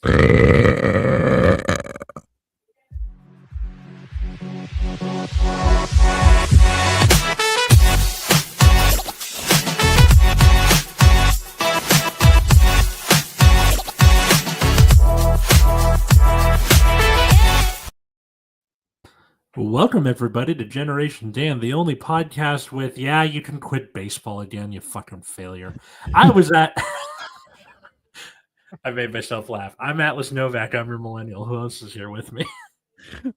Welcome, everybody, to Generation Dan, the only podcast with, you can quit baseball again, you fucking failure. I made myself laugh. I'm Atlas Novak. I'm your millennial. Who else is here with me?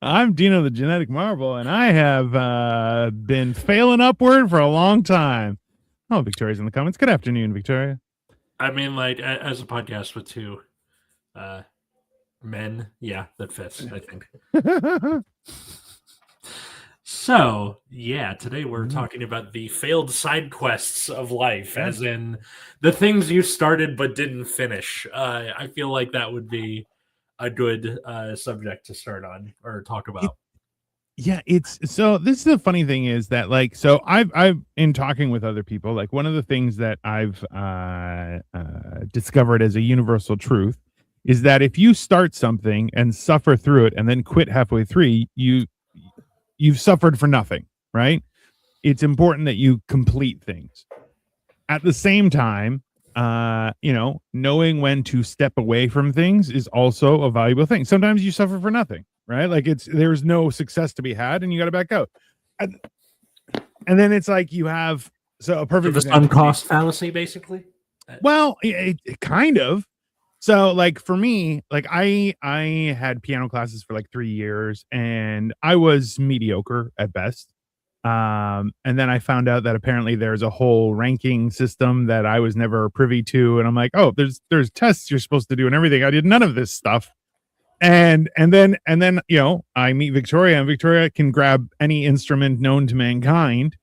I'm Dino the Genetic Marble, and I have been failing upward for a long time. Oh, Victoria's in the comments. Good afternoon, Victoria. I mean, like, as a podcast with two men, that fits, I think. So, today we're talking about the failed side quests of life, as in the things you started but didn't finish. I feel like that would be a good subject to start on or talk about. This is the funny thing is that, like, so I've in talking with other people, like, one of the things that I've discovered as a universal truth is that if you start something and suffer through it and then quit halfway through, you've suffered for nothing, right? It's important that you complete things. At the same time, knowing when to step away from things is also a valuable thing. Sometimes you suffer for nothing, right? Like, there's no success to be had and you got to back out. And then it's like you have a perfect the sunk cost fallacy, basically. Well, it kind of. So, like, for me, like, I had piano classes for like 3 years and I was mediocre at best. And then I found out that apparently there's a whole ranking system that I was never privy to. And I'm like, oh, there's tests you're supposed to do and everything. I did none of this stuff. And then, I meet Victoria, and Victoria can grab any instrument known to mankind.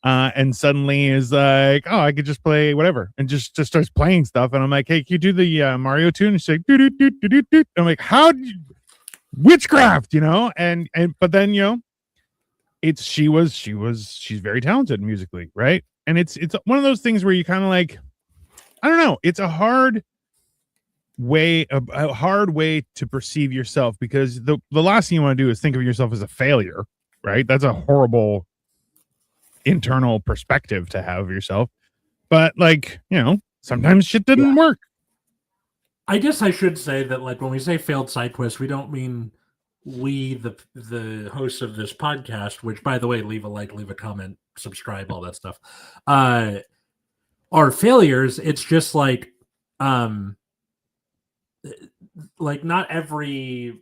And suddenly is like, oh, I could just play whatever, and just starts playing stuff. And I'm like, hey, can you do the Mario tune? And she's like, do do do do do do. I'm like, how did you, witchcraft, but then she's very talented musically, right? And it's one of those things where you kind of like, I don't know, it's a hard way to perceive yourself, because the last thing you want to do is think of yourself as a failure, right? That's a horrible internal perspective to have of yourself. But, like, sometimes shit didn't work. I guess I should say that, like, when we say failed side quest, we don't mean we, the hosts of this podcast, which, by the way, leave a like, leave a comment, subscribe, all that stuff, are failures. It's just like not every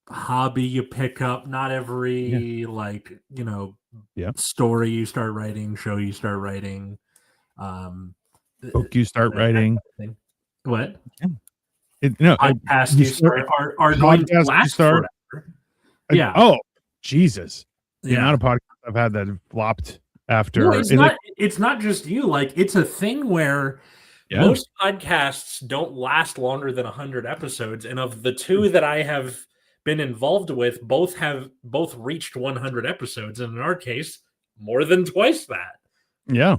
hobby you pick up, not every story you start writing, show you start writing, book you start writing. What? Podcast you start are going to last forever. Yeah. Oh, Jesus. The amount of podcasts I've had that have flopped after. No, it's not just you. Like, it's a thing where most podcasts don't last longer than 100 episodes, and of the two that I have been involved with, both reached 100 episodes, and in our case, more than twice that. Yeah.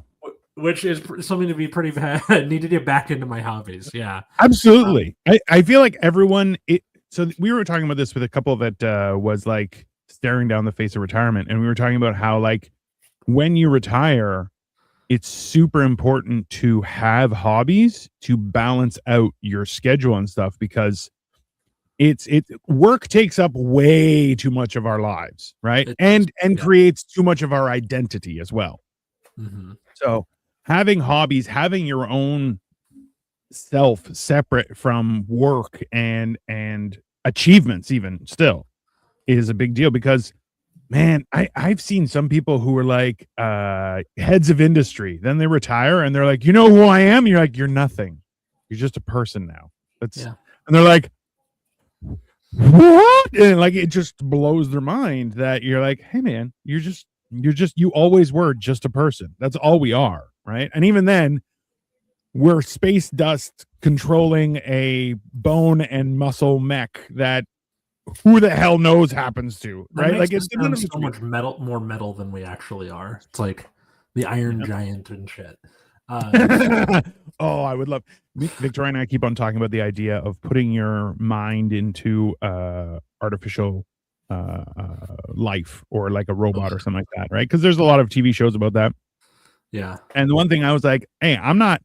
Which is something to be pretty bad. Need to get back into my hobbies. Yeah, absolutely. I feel like everyone. So we were talking about this with a couple that was like staring down the face of retirement, and we were talking about how, like, when you retire, it's super important to have hobbies to balance out your schedule and stuff, because work takes up way too much of our lives, right? And creates too much of our identity as well. Mm-hmm. So having hobbies, having your own self separate from work and achievements, even still, is a big deal, because, man, I've seen some people who are like heads of industry, then they retire and they're like, you know who I am? You're like, you're nothing. You're just a person now. And they're like, what? And, like, it just blows their mind that you're like, hey, man, you always were just a person. That's all we are, right? And even then, we're space dust controlling a bone and muscle mech that who the hell knows happens to, right? Like, it's so much more metal than we actually are. It's like the Iron Giant and shit. Oh, I would love. Victoria and I keep on talking about the idea of putting your mind into artificial life or like a robot or something like that, right? Because there's a lot of TV shows about that. Yeah. And the one thing I was like, hey, I'm not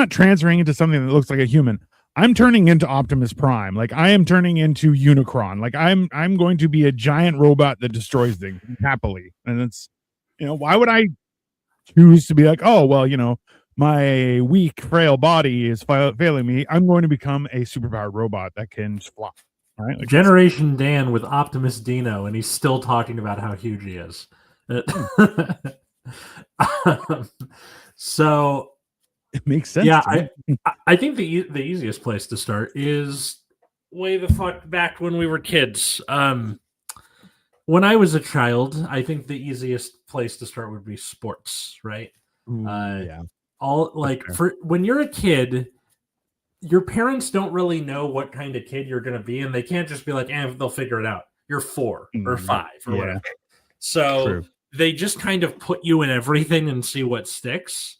transferring into something that looks like a human. I'm turning into Optimus Prime. Like I am turning into Unicron. Like I'm going to be a giant robot that destroys things happily. And it's, why would I choose to be like, oh, well, my weak, frail body is failing me. I'm going to become a superpowered robot that can fly. Right? Like Generation Dan with Optimus Dino, and he's still talking about how huge he is. So it makes sense. Yeah, I think the easiest place to start is way the fuck back when we were kids. When I was a child, I think the easiest place to start would be sports, right? Ooh, yeah. All like for when you're a kid, your parents don't really know what kind of kid you're going to be, and they can't just be like, they'll figure it out. You're 4 or 5 or whatever. So they just kind of put you in everything and see what sticks.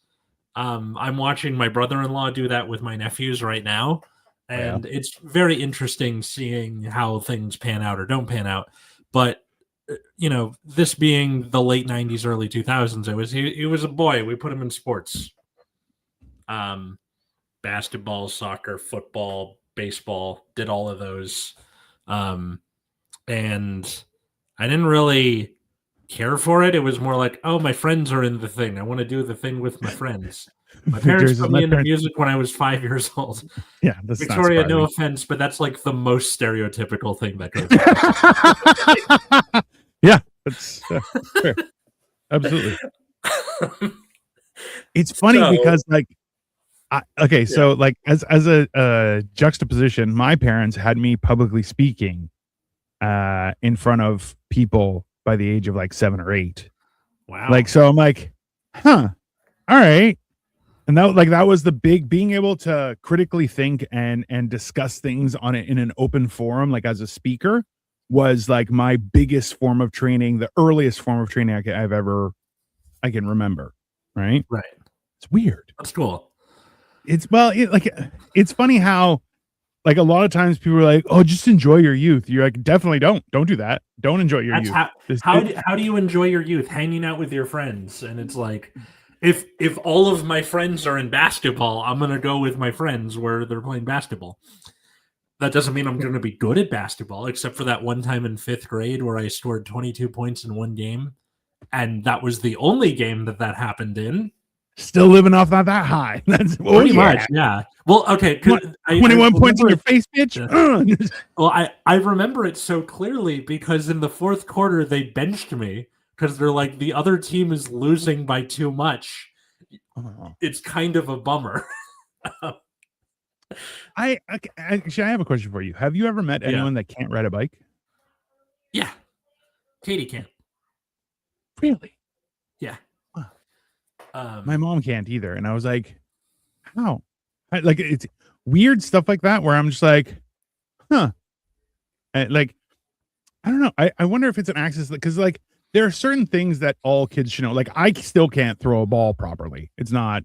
I'm watching my brother-in-law do that with my nephews right now, and it's very interesting seeing how things pan out or don't pan out. But this being the late 90s, early 2000s, he was a boy. We put him in sports. Basketball, soccer, football, baseball, did all of those. And I didn't really care for it. It was more like, oh, my friends are in the thing. I want to do the thing with my friends. My parents put me into music when I was 5 years old. Yeah, Victoria, no offense, but that's like the most stereotypical thing that goes on. Yeah, that's fair. Absolutely. It's funny because like, so like as a juxtaposition, my parents had me publicly speaking in front of people by the age of like 7 or 8. Wow. Like, so I'm like, all right. And that was the big, being able to critically think and discuss things on it in an open forum, like as a speaker, was like my biggest form of training, the earliest form of training I can remember. Right. It's weird. That's cool. It's funny how like a lot of times people are like, oh, just enjoy your youth. You're like, definitely don't do that. Don't enjoy your youth. How do you enjoy your youth? Hanging out with your friends. And it's like, if all of my friends are in basketball, I'm going to go with my friends where they're playing basketball. That doesn't mean I'm going to be good at basketball, except for that one time in 5th grade where I scored 22 points in one game. And that was the only game that happened in. Still living off not that high. That's pretty much, yeah. Well, okay. 21 points in your face, bitch. Well, I remember it so clearly because in the 4th quarter, they benched me because they're like, the other team is losing by too much. It's kind of a bummer. Actually, I have a question for you. Have you ever met anyone that can't ride a bike? Yeah. Katie can. Really? Yeah. My mom can't either. And I was like, how? It's weird stuff like that where I'm just like, huh. I don't know. I wonder if it's an access, because like there are certain things that all kids should know. Like I still can't throw a ball properly. It's not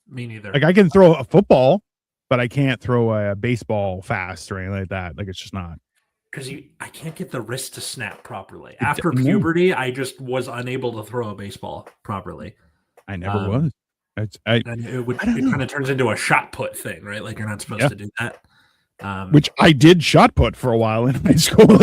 me neither. Like I can throw a football, but I can't throw a baseball fast or anything like that. Like it's just not. Because I can't get the wrist to snap properly. After puberty, I just was unable to throw a baseball properly. I never was. And it kind of turns into a shot put thing, right? Like you're not supposed to do that. Which I did shot put for a while in high school.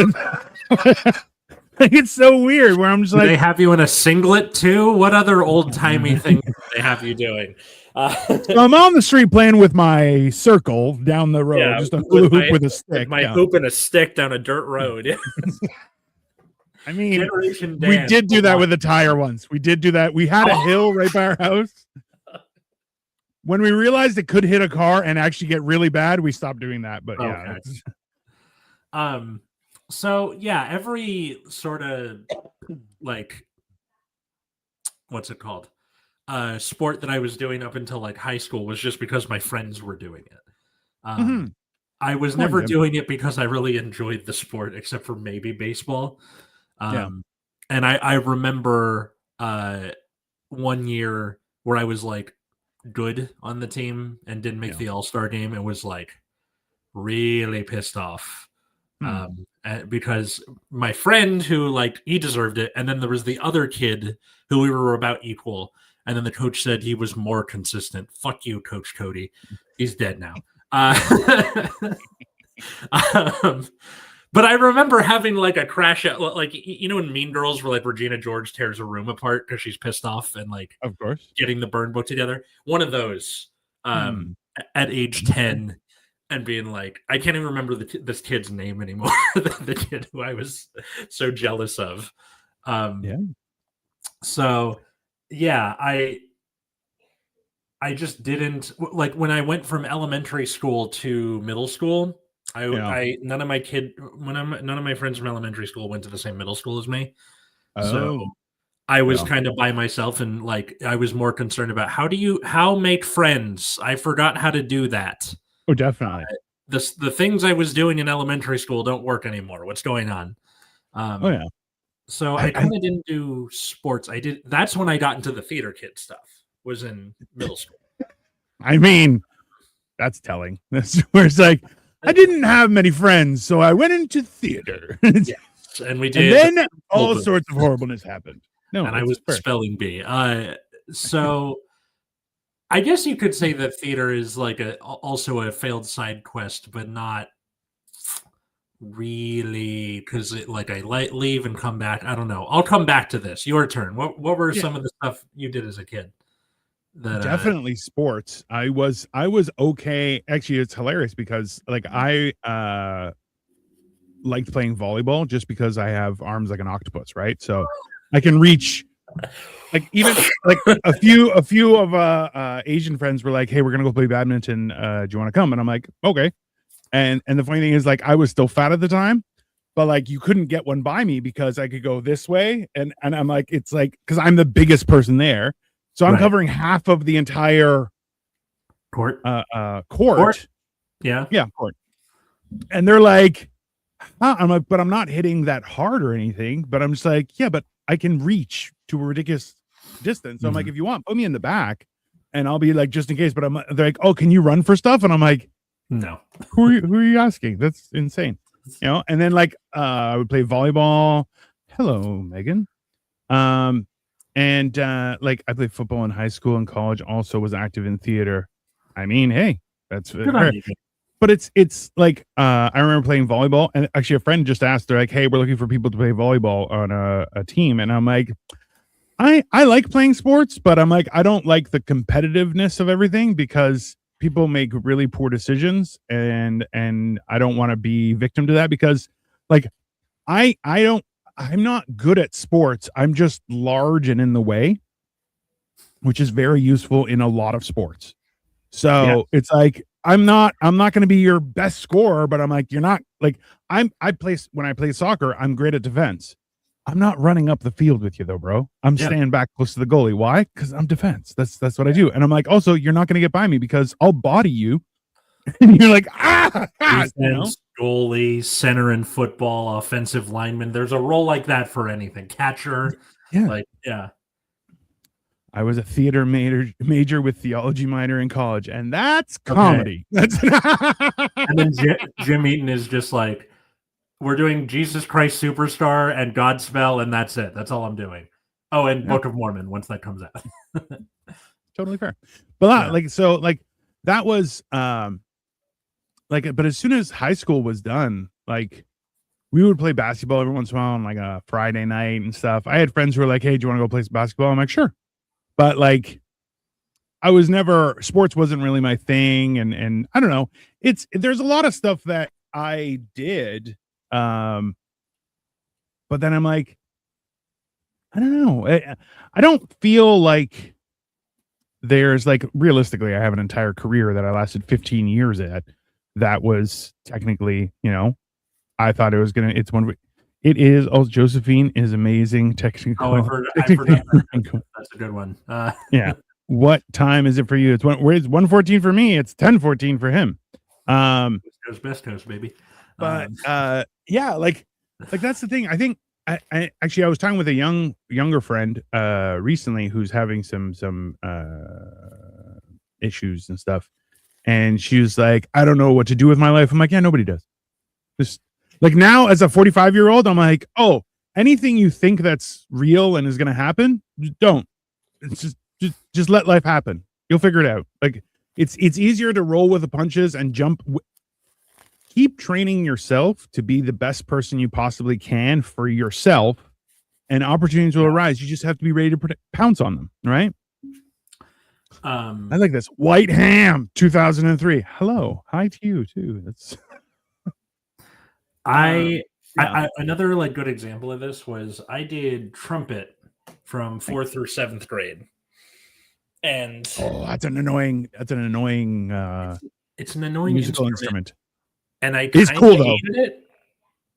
It's so weird where I'm just like, they have you in a singlet too? What other old timey thing do they have you doing? So I'm on the street playing with my circle down the road, just a hoop with a stick. My hoop and a stick down a dirt road. I mean, we did do that with the tire once. We did do that. We had a hill right by our house. When we realized it could hit a car and actually get really bad, we stopped doing that. But yeah. So yeah, every sort of like, what's it called? Sport that I was doing up until like high school was just because my friends were doing it. I was never doing it because I really enjoyed the sport, except for maybe baseball. And I remember one year where I was like good on the team and didn't make Yeah. the All-Star game and was like really pissed off. Because my friend who like he deserved it, and then there was the other kid who we were about equal, and then the coach said he was more consistent. Fuck you, Coach Cody. He's dead now. But I remember having like a crash at like you know in Mean Girls where like Regina George tears a room apart because she's pissed off and like Of course. getting the burn book together. One of those at age 10 and being like, I can't even remember this kid's name anymore. The kid who I was so jealous of. So yeah, I just didn't like when I went from elementary school to middle school. None of my friends from elementary school went to the same middle school as me. So I was kind of by myself, and like I was more concerned about how make friends. I forgot how to do that. Oh, definitely. The things I was doing in elementary school don't work anymore. What's going on? So I kind of didn't do sports. That's when I got into the theater kid stuff. Was in middle school. I mean, that's telling. That's where it's like I didn't have many friends, so I went into theater. Yes, and we did. And then all sorts of horribleness happened. No, and I was spelling bee. So I guess you could say that theater is like also a failed side quest, but not really because like I leave and come back. I don't know. I'll come back to this. Your turn. What were some of the stuff you did as a kid? Definitely sports. I was okay. Actually, it's hilarious because like I liked playing volleyball just because I have arms like an octopus, right? So I can reach like even like a few of Asian friends were like, hey, we're gonna go play badminton. Do you want to come? And I'm like, okay. And the funny thing is like I was still fat at the time, but like you couldn't get one by me because I could go this way. And I'm like, it's like because I'm the biggest person there. So I'm covering half of the entire court. Court. Yeah, court. And they're like, I'm like, but I'm not hitting that hard or anything. But I'm just like, yeah, but I can reach to a ridiculous distance. So I'm like, if you want, put me in the back, and I'll be like, just in case. But they're like, oh, can you run for stuff? And I'm like, no. Who are you asking? That's insane. You know. And then like, I would play volleyball. Hello, Megan. And like I played football in high school and college, also was active in theater. I mean, hey, that's fair. But it's like I remember playing volleyball, and actually a friend just asked, they're like, hey, we're looking for people to play volleyball on a team. And I'm like, I like playing sports, but I'm like, I don't like the competitiveness of everything because people make really poor decisions, and I don't want to be victim to that because like I'm not good at sports. I'm just large and in the way, which is very useful in a lot of sports. So it's like, I'm not going to be your best scorer, but I'm like, you're not like when I play soccer, I'm great at defense. I'm not running up the field with you though, bro. I'm staying back close to the goalie. Why? Because I'm defense. That's what I do. And I'm like, also, you're not going to get by me because I'll body you. And you're like, defense, you know? Goalie, center in football, offensive lineman. There's a role like that for anything. Catcher. I was a theater major with theology minor in college, and that's comedy. And then Jim Eaton is just like, we're doing Jesus Christ Superstar and Godspell, and that's it. That's all I'm doing. Oh, and Book of Mormon once that comes out. Totally fair. But like, so like that was like, but as soon as high school was done, like we would play basketball every once in a while on like a Friday night and stuff. I had friends who were like, hey, do you want to go play some basketball? I'm like, sure. But like, sports wasn't really my thing. And I don't know, there's a lot of stuff that I did. But then I'm like, I don't know. I don't feel like there's like, realistically, I have an entire career that I lasted 15 years at. That was technically, you know, I thought it was going to, it is. Oh, Josephine is amazing. Technical. Oh, I've heard that. That's a good one. Yeah. What time is it for you? It's 1:14 for me. It's 10:14 for him. Best coast, baby. But yeah, like that's the thing. I think I actually I was talking with a younger friend recently who's having some issues and stuff. And she was like, I don't know what to do with my life. I'm like, yeah, nobody does. Just like now as a 45-year-old, I'm like, oh, anything you think that's real and is going to happen, don't. It's just let life happen. You'll figure it out. Like it's easier to roll with the punches and keep training yourself to be the best person you possibly can for yourself, and opportunities will arise. You just have to be ready to pounce on them, right? I like this. White Ham 2003. Hello. Hi to you too. That's another like good example of this was I did trumpet from 4th through 7th grade. And that's an annoying it's an annoying musical instrument. And I it's cool though. Hated it.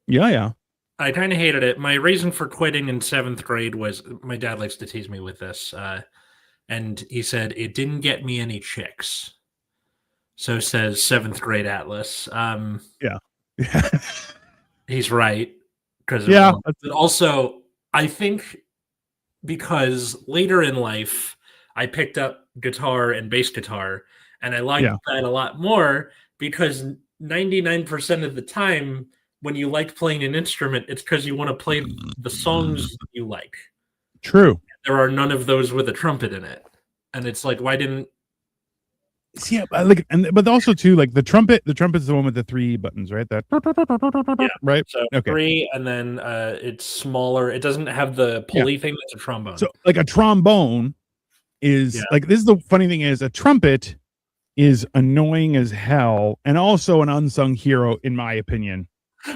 Yeah. I kind of hated it. My reason for quitting in 7th grade was my dad likes to tease me with this. And he said it didn't get me any chicks. So says 7th grade Atlas. Yeah. He's right. But also, I think because later in life, I picked up guitar and bass guitar, and I liked that a lot more because 99% of the time, when you like playing an instrument, it's because you want to play the songs you like. True. There are none of those with a trumpet in it. And it's like, why didn't... Yeah, but also too, like the trumpet's the one with the 3 buttons, right? That right? So 3, and then it's smaller. It doesn't have the pulley thing that's a trombone. So like a trombone is like, this is the funny thing is a trumpet is annoying as hell and also an unsung hero, in my opinion.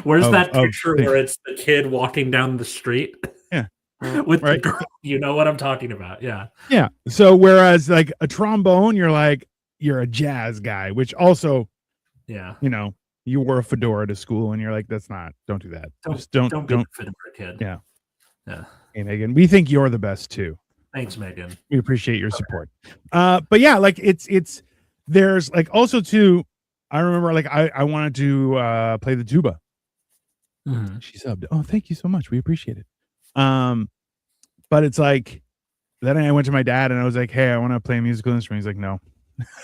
Where's that picture where it's the kid walking down the street? Yeah. With the girl, you know what I'm talking about. Yeah. So whereas like a trombone, you're a jazz guy, which also, you wore a fedora to school and you're like, don't do that. Don't be a fedora kid. Yeah. Hey Megan, we think you're the best too. Thanks, Megan. We appreciate your support. But yeah, like it's there's like also too, I remember like I wanted to play the tuba. Mm-hmm. She subbed. Oh, thank you so much. We appreciate it. But it's like, then I went to my dad and I was like, hey, I want to play a musical instrument. He's like, no.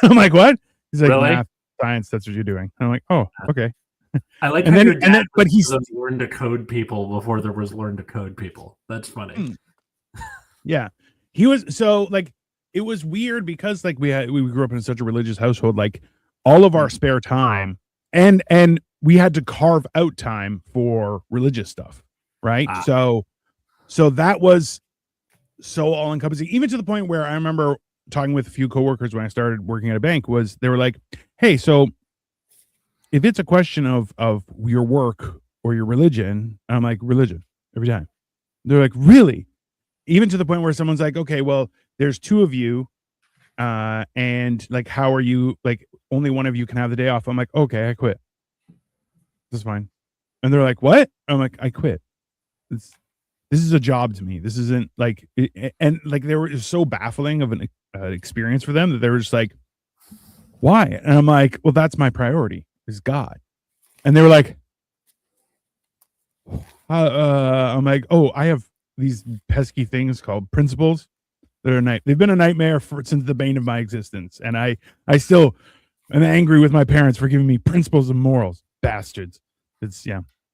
I'm like, what? He's like, really? Math, science, that's what you're doing. I'm like, oh, okay. I like but he's learned to code people before there was learn to code people. That's funny. Yeah. He was so like, it was weird because like we grew up in such a religious household, like all of our spare time and we had to carve out time for religious stuff. Right. So that was so all encompassing, even to the point where I remember talking with a few coworkers when I started working at a bank was they were like, hey, so if it's a question of your work or your religion, I'm like, religion every time. They're like, really? Even to the point where someone's like, okay, well, there's 2 of you. And like, how are you? Like, only one of you can have the day off. I'm like, okay, I quit. That's fine. And they're like, what? I'm like, I quit. This is a job to me. This isn't like, and like they were so baffling of an experience for them that they were just like, why? And I'm like, well, that's my priority is God. And they were like, I'm like, oh, I have these pesky things called principles that are they've been a nightmare since the bane of my existence. And I still am angry with my parents for giving me principles and morals. Bastards.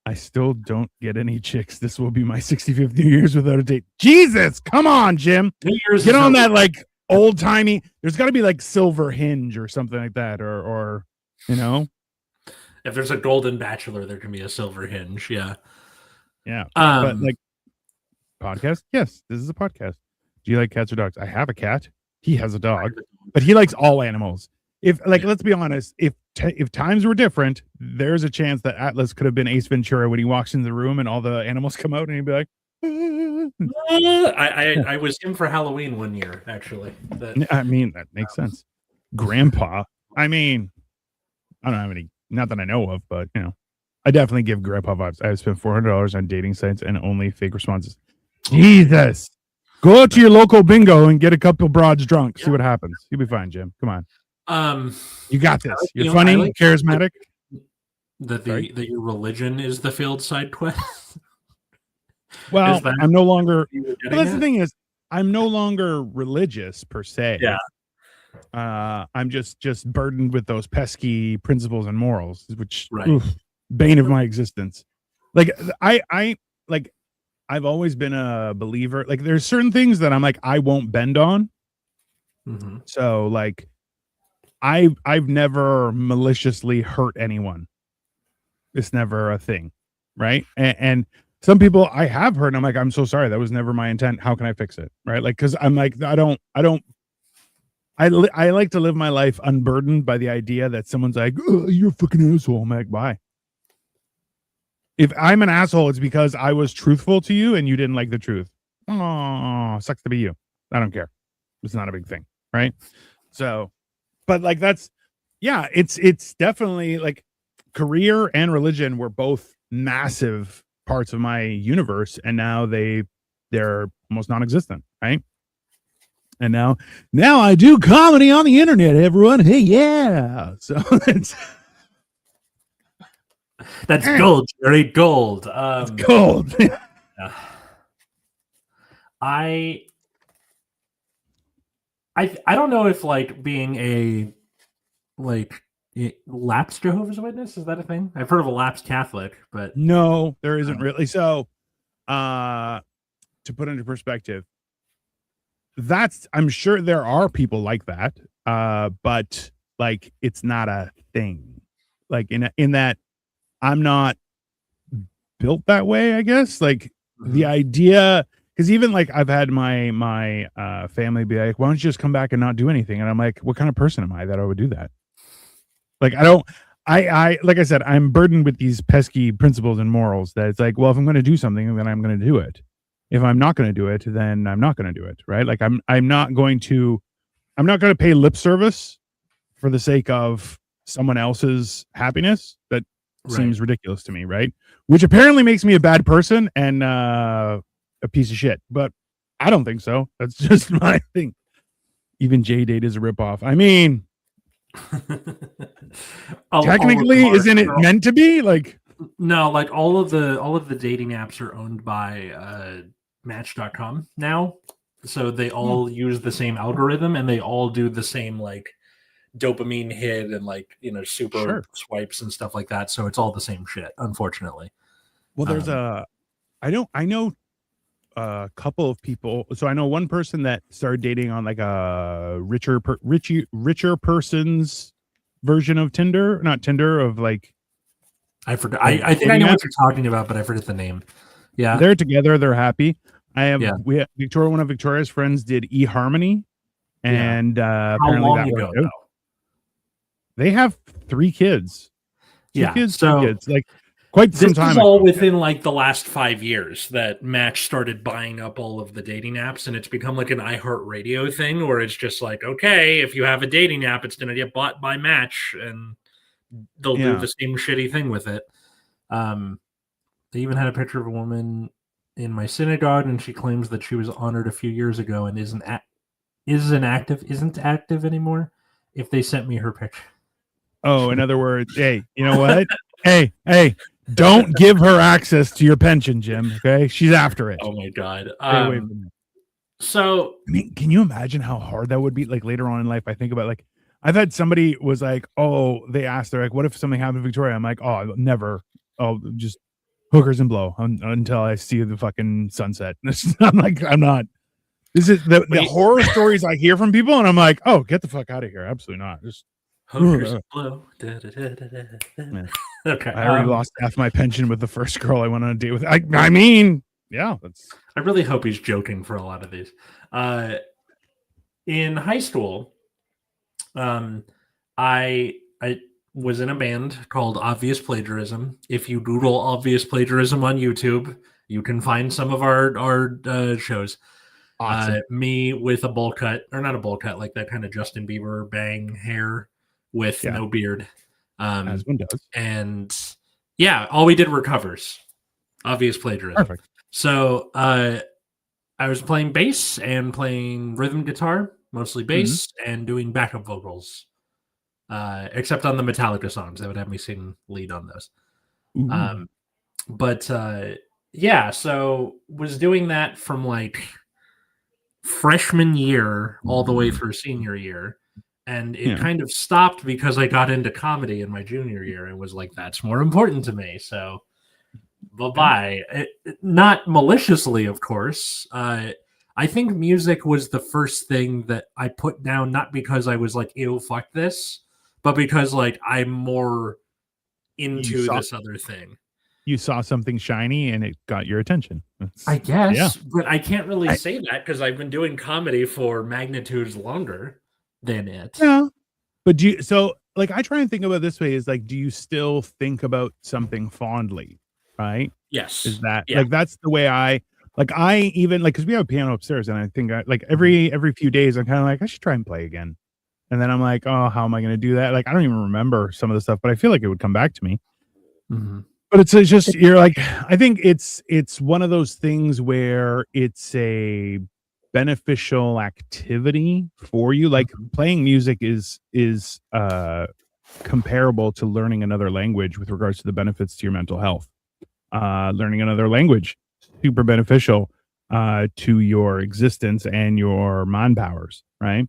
I still don't get any chicks. This will be my 65th New Year's without a date. Jesus, come on, Jim. Get on that like old timey. There's got to be like Silver Hinge or something like that, or if there's a Golden Bachelor, there can be a Silver Hinge. Yeah. But like podcast. Yes, this is a podcast. Do you like cats or dogs? I have a cat. He has a dog, but he likes all animals. Let's be honest, if times were different, there's a chance that Atlas could have been Ace Ventura when he walks into the room and all the animals come out and he'd be like, I was him for Halloween one year, actually. I mean, that makes sense. Grandpa. I mean, I don't have any, not that I know of, but I definitely give grandpa vibes. I spent $400 on dating sites and only fake responses. Jesus. Go out to your local bingo and get a couple broads drunk. See what happens. You'll be fine, Jim. Come on. You got this. You're funny, charismatic. That your religion is the failed side quest. Well, I'm no longer. Well, that's the thing is, I'm no longer religious per se. Yeah. I'm just burdened with those pesky principles and morals, which Right. bane of my existence. Like I like I've always been a believer. Like there's certain things that I'm like I won't bend on. Mm-hmm. So like I've never maliciously hurt anyone. It's never a thing, right? And some people I have hurt. And I'm like, I'm so sorry. That was never my intent. How can I fix it? Right? Like, because I'm like, I like to live my life unburdened by the idea that someone's like, oh, you're a fucking asshole. I'm like, bye. If I'm an asshole, it's because I was truthful to you and you didn't like the truth. Oh, sucks to be you. I don't care. It's not a big thing, right? So, but like it's definitely like career and religion were both massive parts of my universe, and now they're almost non-existent, right? And now I do comedy on the internet, everyone. Hey, yeah. So That's gold, Jerry. Gold. it's gold. I don't know if like being a like lapsed Jehovah's Witness, is that a thing? I've heard of a lapsed Catholic, but No, there isn't really. So to put into perspective, I'm sure there are people like that, but like it's not a thing. Like in that I'm not built that way, I guess. Like the idea, because even like I've had my family be like, why don't you just come back and not do anything? And I'm like, what kind of person am I that I would do that? Like I like I said, I'm burdened with these pesky principles and morals that it's like, well, if I'm going to do something, then I'm going to do it. If I'm not going to do it, then I'm not going to do it. Right. Like I'm not going to pay lip service for the sake of someone else's happiness. That seems ridiculous to me. Right. Which apparently makes me a bad person and a piece of shit. But I don't think so. That's just my thing. Even J-Date is a ripoff. I mean, technically, isn't it meant to be? Like, no, like all of the dating apps are owned by Match.com now, so they all use the same algorithm and they all do the same like dopamine hit and like super swipes and stuff like that. So it's all the same shit, unfortunately. Well, there's I know a couple of people. So I know one person that started dating on like a richer person's version of Tinder, not Tinder, of like I forgot. I think I know what you're talking about, but I forget the name. Yeah, they're together. They're happy. We have Victoria. One of Victoria's friends did eHarmony, and how long ago? Though? They have 3 kids. 2 kids, 3 kids. Like quite some time. This is all within like the last 5 years that Match started buying up all of the dating apps, and it's become like an iHeartRadio thing, where it's just like, okay, if you have a dating app, it's going to get bought by Match, and they'll do the same shitty thing with it. They even had a picture of a woman in my synagogue, and she claims that she was honored a few years ago and isn't active anymore. If they sent me her picture. Oh, in other words, hey, you know what? hey, don't give her access to your pension, Jim. Okay, she's after it. Oh my god. So, I mean, can you imagine how hard that would be? Like later on in life, I think about like I've had somebody was like, oh, they asked, they're like, what if something happened to Victoria? I'm like, oh, never. I'll just hookers and blow until I see the fucking sunset. I'm like, I'm not. This is the horror stories I hear from people, and I'm like, oh, get the fuck out of here. Absolutely not. Just hookers and blow. Yeah. Okay. I already lost half my pension with the first girl I went on a date with. I mean, yeah. I really hope he's joking for a lot of these. In high school, I was in a band called Obvious Plagiarism. If you Google Obvious Plagiarism on YouTube, you can find some of our shows. Awesome. Me with a bowl cut, or not a bowl cut, like that kind of Justin Bieber bang hair with no beard. As one does. And yeah, all we did were covers. Obvious Plagiarism. Perfect. So I was playing bass and playing rhythm guitar, mostly bass, and doing backup vocals. Except on the Metallica songs, they would have me sing lead on those. Yeah, so was doing that from like freshman year all the way through senior year. And it Yeah. kind of stopped because I got into comedy in my junior year and was like, that's more important to me. So bye-bye. Not maliciously, of course. I think music was the first thing that I put down, not because I was like, ew, fuck this, but because like I'm more You into saw this other thing. you saw something shiny and it got your attention. I guess, yeah. but I can't really I- say that because I've been doing comedy for magnitudes longer than it. Yeah. But do you, so like I try and think about it this way is like, do you still think about something fondly? Right? Yes. Is that Yeah. like that's the way I even like because we have a piano upstairs and I think I like every few days I'm kind of like I should try and play again. And then I'm like, oh, how am I going to do that? Like I don't even remember some of the stuff, but I feel like it would come back to me. Mhm. But it's just you're like I think it's one of those things where it's a beneficial activity for you. Like playing music is comparable to learning another language with regards to the benefits to your mental health. Learning another language super beneficial to your existence and your mind powers, right?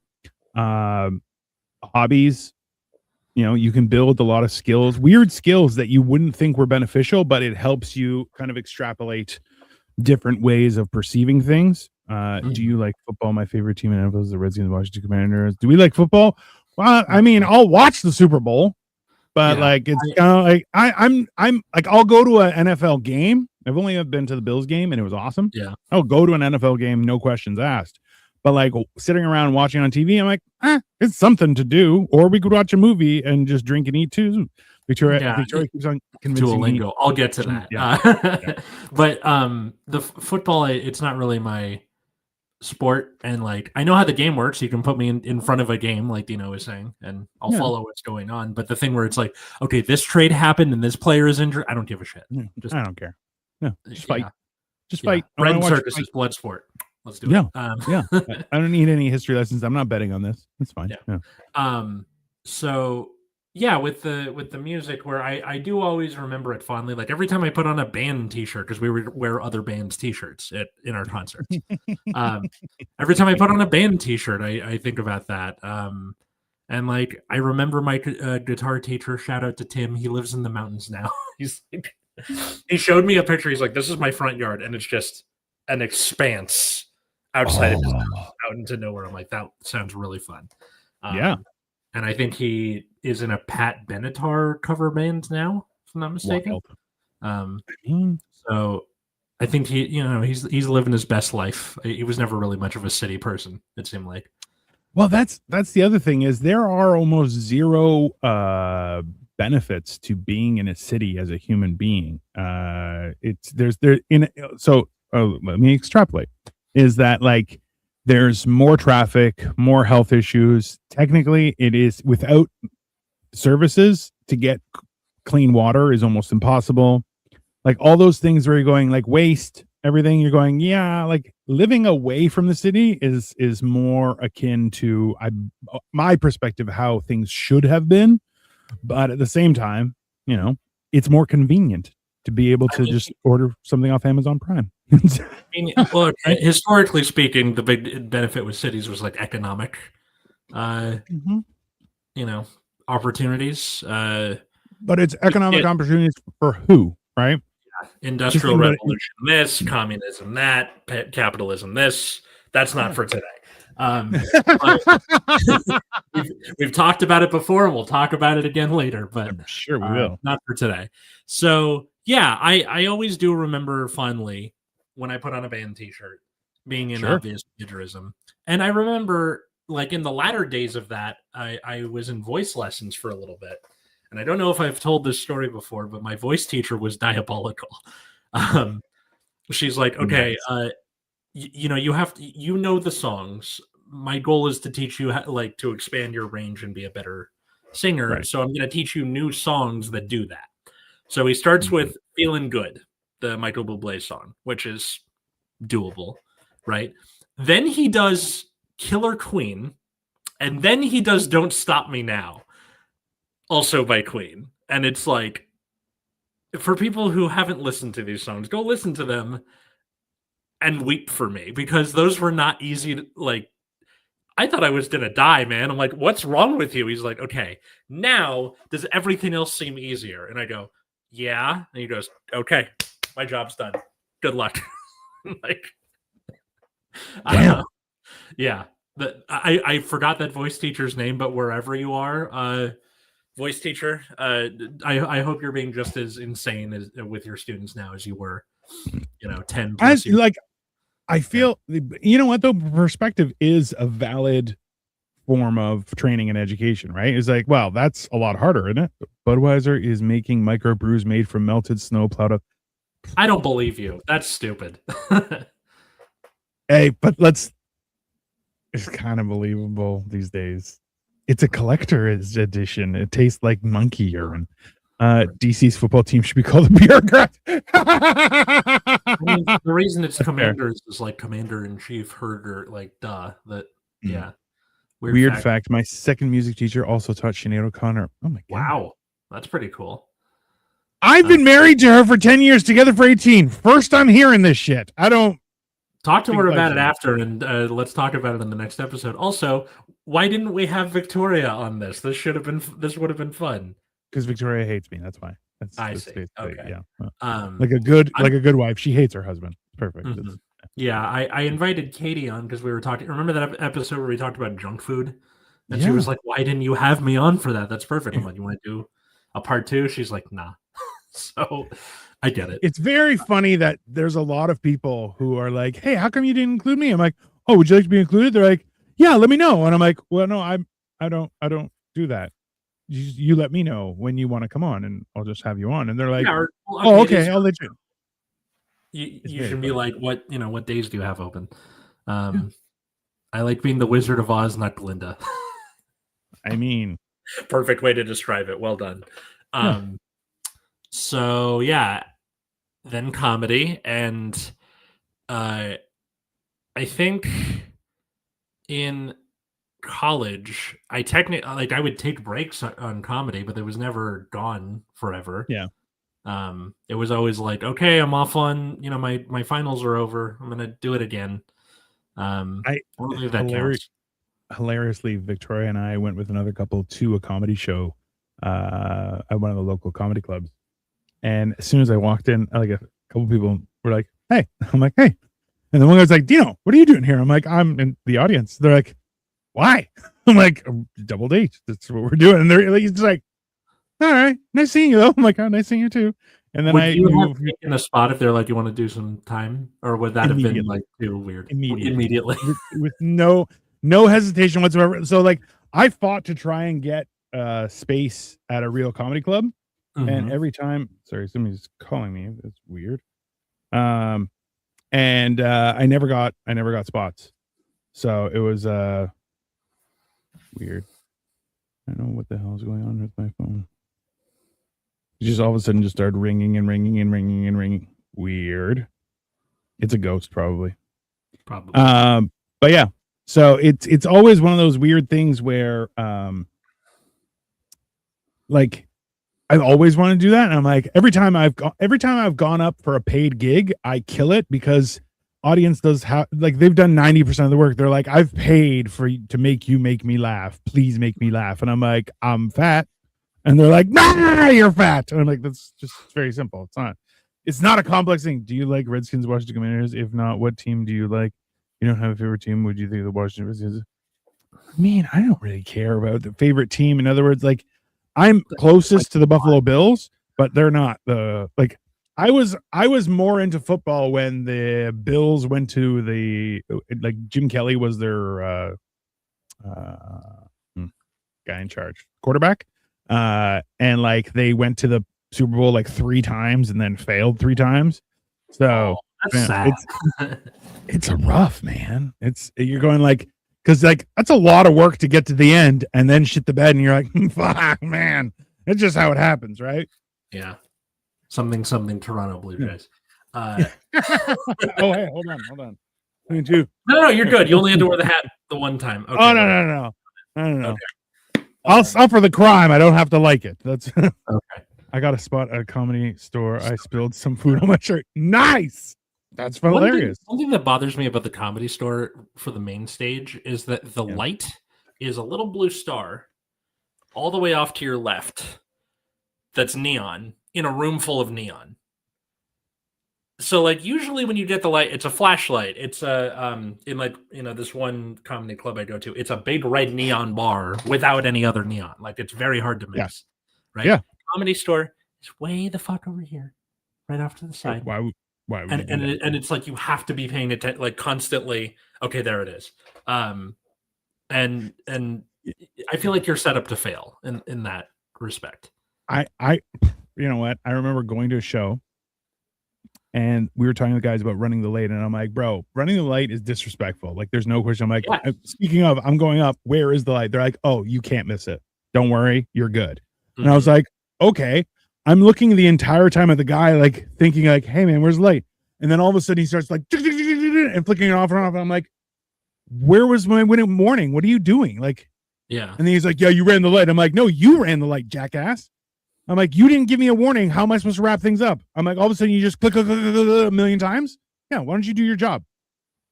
Hobbies, you know, you can build a lot of skills, weird skills that you wouldn't think were beneficial, but it helps you kind of extrapolate different ways of perceiving things. Do you like football? My favorite team in NFL is the Redskins, Washington Commanders. Do we like football? Well, I mean, I'll watch the Super Bowl, but Yeah. like it's kind of like I'm like I'll go to an NFL game. I've only been to the Bills game and it was awesome. Yeah. I'll go to an NFL game, no questions asked. But like sitting around watching on TV, I'm like, it's something to do. Or we could watch a movie and just drink and eat too. Victoria keeps on convincing me. Duolingo. I'll get to that. Yeah. But the football, it's not really my sport. And like, I know how the game works. You can put me in front of a game, like Dino was saying, and I'll follow what's going on. But the thing where it's like, okay, this trade happened and this player is injured, I don't give a shit. I don't care. No, just fight. Yeah. Just fight. Bread and circus is blood sport. Let's do Yeah. it. Yeah. I don't need any history lessons. I'm not betting on this. It's fine. Yeah. So yeah, with the music, where I do always remember it fondly. Like every time I put on a band T-shirt, because we would wear other bands T-shirts in our concerts. Every time I put on a band T-shirt, I think about that. And like I remember my guitar teacher. Shout out to Tim. He lives in the mountains now. He's like, he showed me a picture. He's like, "This is my front yard," and it's just an expanse outside of his house, out into nowhere. I'm like, that sounds really fun. Yeah. And I think he is in a Pat Benatar cover band now, if I'm not mistaken. So I think he's living his best life. He was never really much of a city person, it seemed like. Well, that's the other thing is there are almost zero benefits to being in a city as a human being. Let me extrapolate. Is that like there's more traffic, more health issues. Technically, it is without services to get clean water is almost impossible. Like all those things where you're going like waste, everything you're going, yeah, like living away from the city is more akin to my perspective of how things should have been. But at the same time, you know, it's more convenient to be able to just order something off Amazon Prime. Well, historically speaking, the big benefit with cities was like economic, opportunities. But it's economic opportunities for who, right? Industrial revolution, this communism, that capitalism, this. That's not for today. We've talked about it before, and we'll talk about it again later. But I'm sure we will. Not for today. So yeah, I always do remember fondly when I put on a band T-shirt being in obvious plagiarism, and I remember like in the latter days of that, I was in voice lessons for a little bit. And I don't know if I've told this story before, but my voice teacher was diabolical. She's like, okay, you have to, the songs. My goal is to teach you to expand your range and be a better singer. Right. So I'm going to teach you new songs that do that. So he starts with Feeling Good, the Michael Bublé song, which is doable, right? Then he does Killer Queen, and then he does Don't Stop Me Now, also by Queen. And it's like, for people who haven't listened to these songs, go listen to them and weep for me, because those were not easy to, like, I thought I was gonna die, man. I'm like, what's wrong with you? He's like, okay, now does everything else seem easier? And I go, yeah. And he goes, okay, my job's done. Good luck. Like, Damn. yeah. I forgot that voice teacher's name, but wherever you are, voice teacher, I hope you're being just as insane as with your students now as you were, 10 plus years. Like, I feel, you know what though, perspective is a valid form of training and education, right? It's like, well, that's a lot harder, isn't it? Budweiser is making microbrews made from melted snow plowed up. I don't believe you. That's stupid. Hey, but it's kind of believable these days. It's a collector's edition. It tastes like monkey urine. DC's football team should be called the bureaucrat. I mean, the reason it's Commanders is like Commander-in-Chief Herder, like, duh. That, yeah. Weird fact. My second music teacher also taught Sinead O'Connor. Oh my god! Wow, that's pretty cool. I've been married to her for 10 years, together for 18. First, I'm hearing this shit. I don't talk to her about it after, and let's talk about it in the next episode. Also, why didn't we have Victoria on this? This would have been fun. Because Victoria hates me. That's why. I see. Okay. Yeah. Like a good wife, she hates her husband. Perfect. Mm-hmm. Yeah, I invited Katie on because we were talking. Remember that episode where we talked about junk food? And she was like, "Why didn't you have me on for that? That's perfect." I'm like, "You want to do a part 2?" She's like, "Nah." So I get it. It's very funny that there's a lot of people who are like, "Hey, how come you didn't include me?" I'm like, "Oh, would you like to be included?" They're like, "Yeah, let me know." And I'm like, "Well, no, I don't do that. You let me know when you want to come on, and I'll just have you on." And they're like, "Oh, okay, I'll let you." You should be like, what days do you have open? I like being the Wizard of Oz, not Glinda. I mean, perfect way to describe it. Well done. So yeah, then comedy, and I think in college, I would take breaks on comedy, but it was never gone forever. Yeah. It was always like, okay, I'm off on, my finals are over. I'm gonna do it again. I don't believe that counts. Hilariously, Victoria and I went with another couple to a comedy show at one of the local comedy clubs. And as soon as I walked in, like a couple people were like, "Hey," I'm like, "Hey," and the one guy's like, "Dino, what are you doing here?" I'm like, "I'm in the audience." They're like, "Why?" I'm like, "Double date. That's what we're doing." And they're like, he's like, "All right, nice seeing you though." I'm like, "Oh, nice seeing you too." And then would you have taken a spot if they're like, "You want to do some time?" Or would that have been like too weird? Immediately. with no hesitation whatsoever. So like, I fought to try and get space at a real comedy club. Mm-hmm. And every time, sorry, somebody's calling me. That's weird. And I never got spots. So it was weird. I don't know what the hell is going on with my phone. It just all of a sudden just started ringing and ringing and ringing and ringing. Weird. It's a ghost, probably. But yeah. So it's always one of those weird things where like I've always wanted to do that, and I'm like, every time I've gone up for a paid gig, I kill it because audience does like they've done 90% of the work. They're like, "I've paid to make me laugh. Please make me laugh." And I'm like, "I'm fat," and they're like, "Nah, you're fat." And I'm like, "That's just very simple. It's not a complex thing." Do you like Redskins, Washington Commanders? If not, what team do you like? You don't have a favorite team? Would you think the Washington Redskins? I mean, I don't really care about the favorite team. In other words, like, I'm closest to the Buffalo Bills, but they're not the like. I was more into football when the Bills went to the like Jim Kelly was their guy in charge, quarterback, and like they went to the Super Bowl like 3 times and then failed 3 times. So that's sad. It's a rough, man. You're going like. Because like that's a lot of work to get to the end and then shit the bed, and you're like, "Fuck, man!" It's just how it happens, right? Yeah. Something. Toronto Blue Jays. Oh, hey, hold on. No, you're good. You only had to wear the hat the one time. Okay, oh no. Okay. I'll for the crime. I don't have to like it. That's okay. I got a spot at a comedy store. I spilled some food on my shirt. Nice. That's hilarious. One thing that bothers me about the Comedy Store for the main stage is that the Yeah. light is a little blue star all the way off to your left that's neon in a room full of neon. So like usually when you get the light, it's a flashlight. It's a in like this one comedy club I go to, it's a big red neon bar without any other neon. Like it's very hard to miss. Right? Yeah. Comedy Store is way the fuck over here, right off to the side. Why would you do that? And it's like you have to be paying attention like constantly. Okay, there it is. And I feel like you're set up to fail in that respect. I you know what? I remember going to a show and we were talking to the guys about running the light, and I'm like, bro, running the light is disrespectful. Like, there's no question. I'm like, Yeah. Speaking of, I'm going up. Where is the light? They're like, oh, you can't miss it. Don't worry, you're good. And I was like, okay. I'm looking the entire time at the guy, like thinking, like, hey man, where's the light? And then all of a sudden he starts like and flicking it off and off. And I'm like, where was my warning? What are you doing? Like, yeah. And then he's like, yeah, you ran the light. I'm like, no, you ran the light, jackass. I'm like, you didn't give me a warning. How am I supposed to wrap things up? I'm like, all of a sudden you just click a million times. Yeah, why don't you do your job?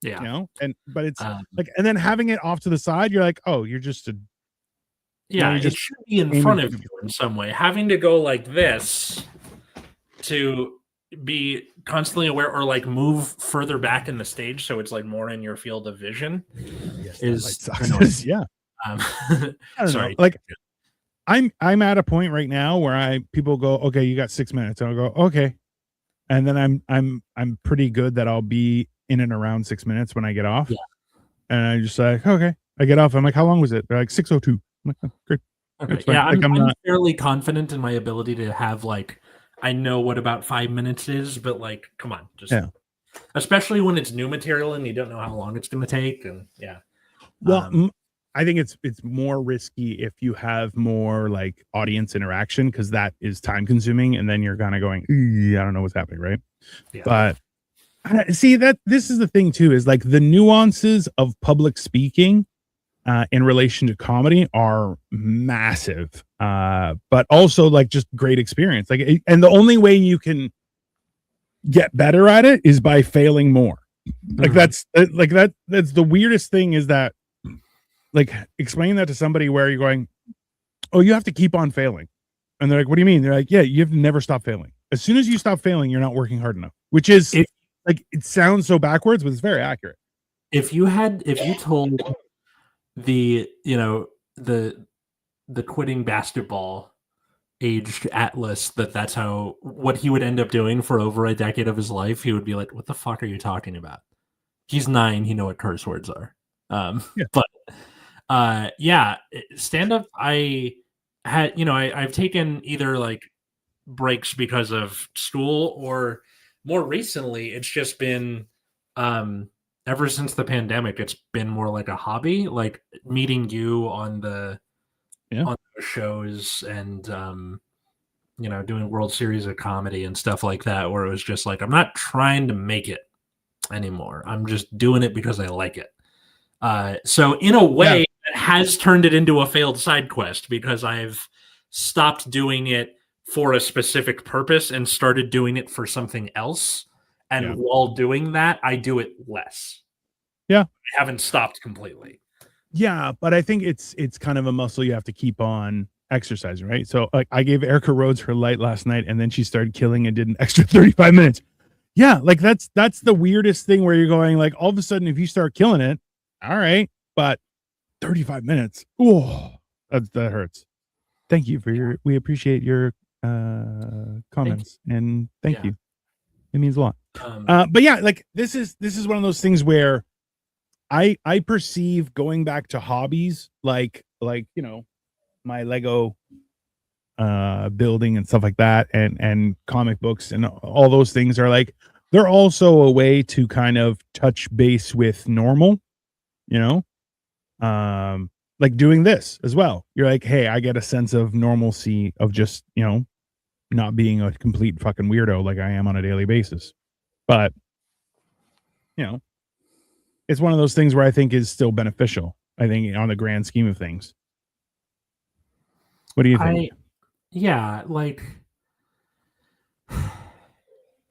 Yeah. You know, but it's like, and then having it off to the side, you're like, oh, you're just a. Yeah, it should be in front of you in some way. Having to go like this to be constantly aware or like move further back in the stage so it's like more in your field of vision is yeah. I don't know. Like I'm at a point right now where people go, okay, you got 6 minutes. And I'll go, okay. And then I'm pretty good that I'll be in and around 6 minutes when I get off. Yeah. And I just like, okay. I get off. I'm like, how long was it? They're like 6:02. I'm like, oh, great. Okay. Yeah, like, I'm fairly confident in my ability to have like I know what about 5 minutes is, but like, come on, just especially when it's new material and you don't know how long it's going to take, and yeah. Well, I think it's more risky if you have more like audience interaction because that is time consuming, and then you're kind of going, I don't know what's happening, right? Yeah. But see that this is the thing too is like the nuances of public speaking in relation to comedy are massive, but also like just great experience. Like, and the only way you can get better at it is by failing more. Like that's the weirdest thing is that. Like, explain that to somebody where you're going, oh, you have to keep on failing. And they're like, what do you mean? They're like, yeah, you have to never stop failing. As soon as you stop failing, you're not working hard enough, which is like, it sounds so backwards, but it's very accurate. If you told the quitting basketball aged Atlas that's what he would end up doing for over a decade of his life, he would be like, what the fuck are you talking about? He's 9. He knows what curse words are. But stand up. I had, I've taken either like breaks because of school or more recently, it's just been, ever since the pandemic, it's been more like a hobby, like meeting you on the shows and, doing World Series of Comedy and stuff like that, where it was just like, I'm not trying to make it anymore. I'm just doing it because I like it. So in a way, it has turned it into a failed side quest because I've stopped doing it for a specific purpose and started doing it for something else. And while doing that, I do it less. Yeah. I haven't stopped completely. Yeah, but I think it's kind of a muscle you have to keep on exercising, right? So like I gave Erica Rhodes her light last night and then she started killing and did an extra 35 minutes. Yeah, like that's the weirdest thing where you're going like all of a sudden if you start killing it, all right, but 35 minutes. Oh, that hurts. Thank you for we appreciate your comments and thank you. It means a lot. But yeah, like this is one of those things where I perceive going back to hobbies like my Lego building and stuff like that and comic books and all those things are like they're also a way to kind of touch base with normal. Like doing this as well. You're like, hey, I get a sense of normalcy of just, not being a complete fucking weirdo like I am on a daily basis. But, it's one of those things where I think is still beneficial. I think on the grand scheme of things. What do you think? Yeah, like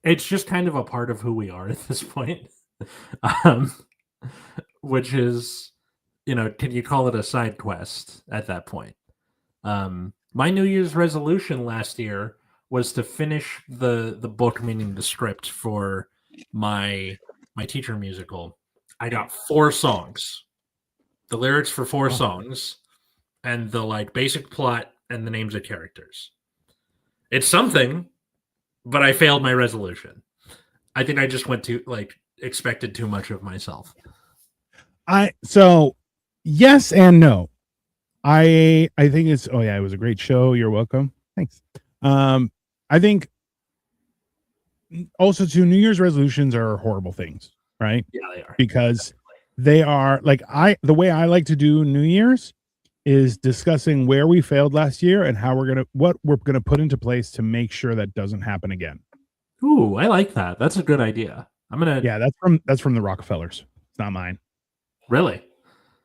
it's just kind of a part of who we are at this point. um, which is, can you call it a side quest at that point? My New Year's resolution last year was to finish the book, meaning the script for my teacher musical. I got 4 songs, the lyrics for 4 songs, and the like basic plot and the names of characters. It's something, but I failed my resolution. I think I just went to expected too much of myself. So yes and no. I think it's it was a great show. You're welcome. Thanks. I think also too, New Year's resolutions are horrible things, right? Yeah, they are. Because they are the way I like to do New Year's is discussing where we failed last year and what we're gonna put into place to make sure that doesn't happen again. Ooh, I like that. That's a good idea. Yeah, that's from the Rockefellers. It's not mine. Really?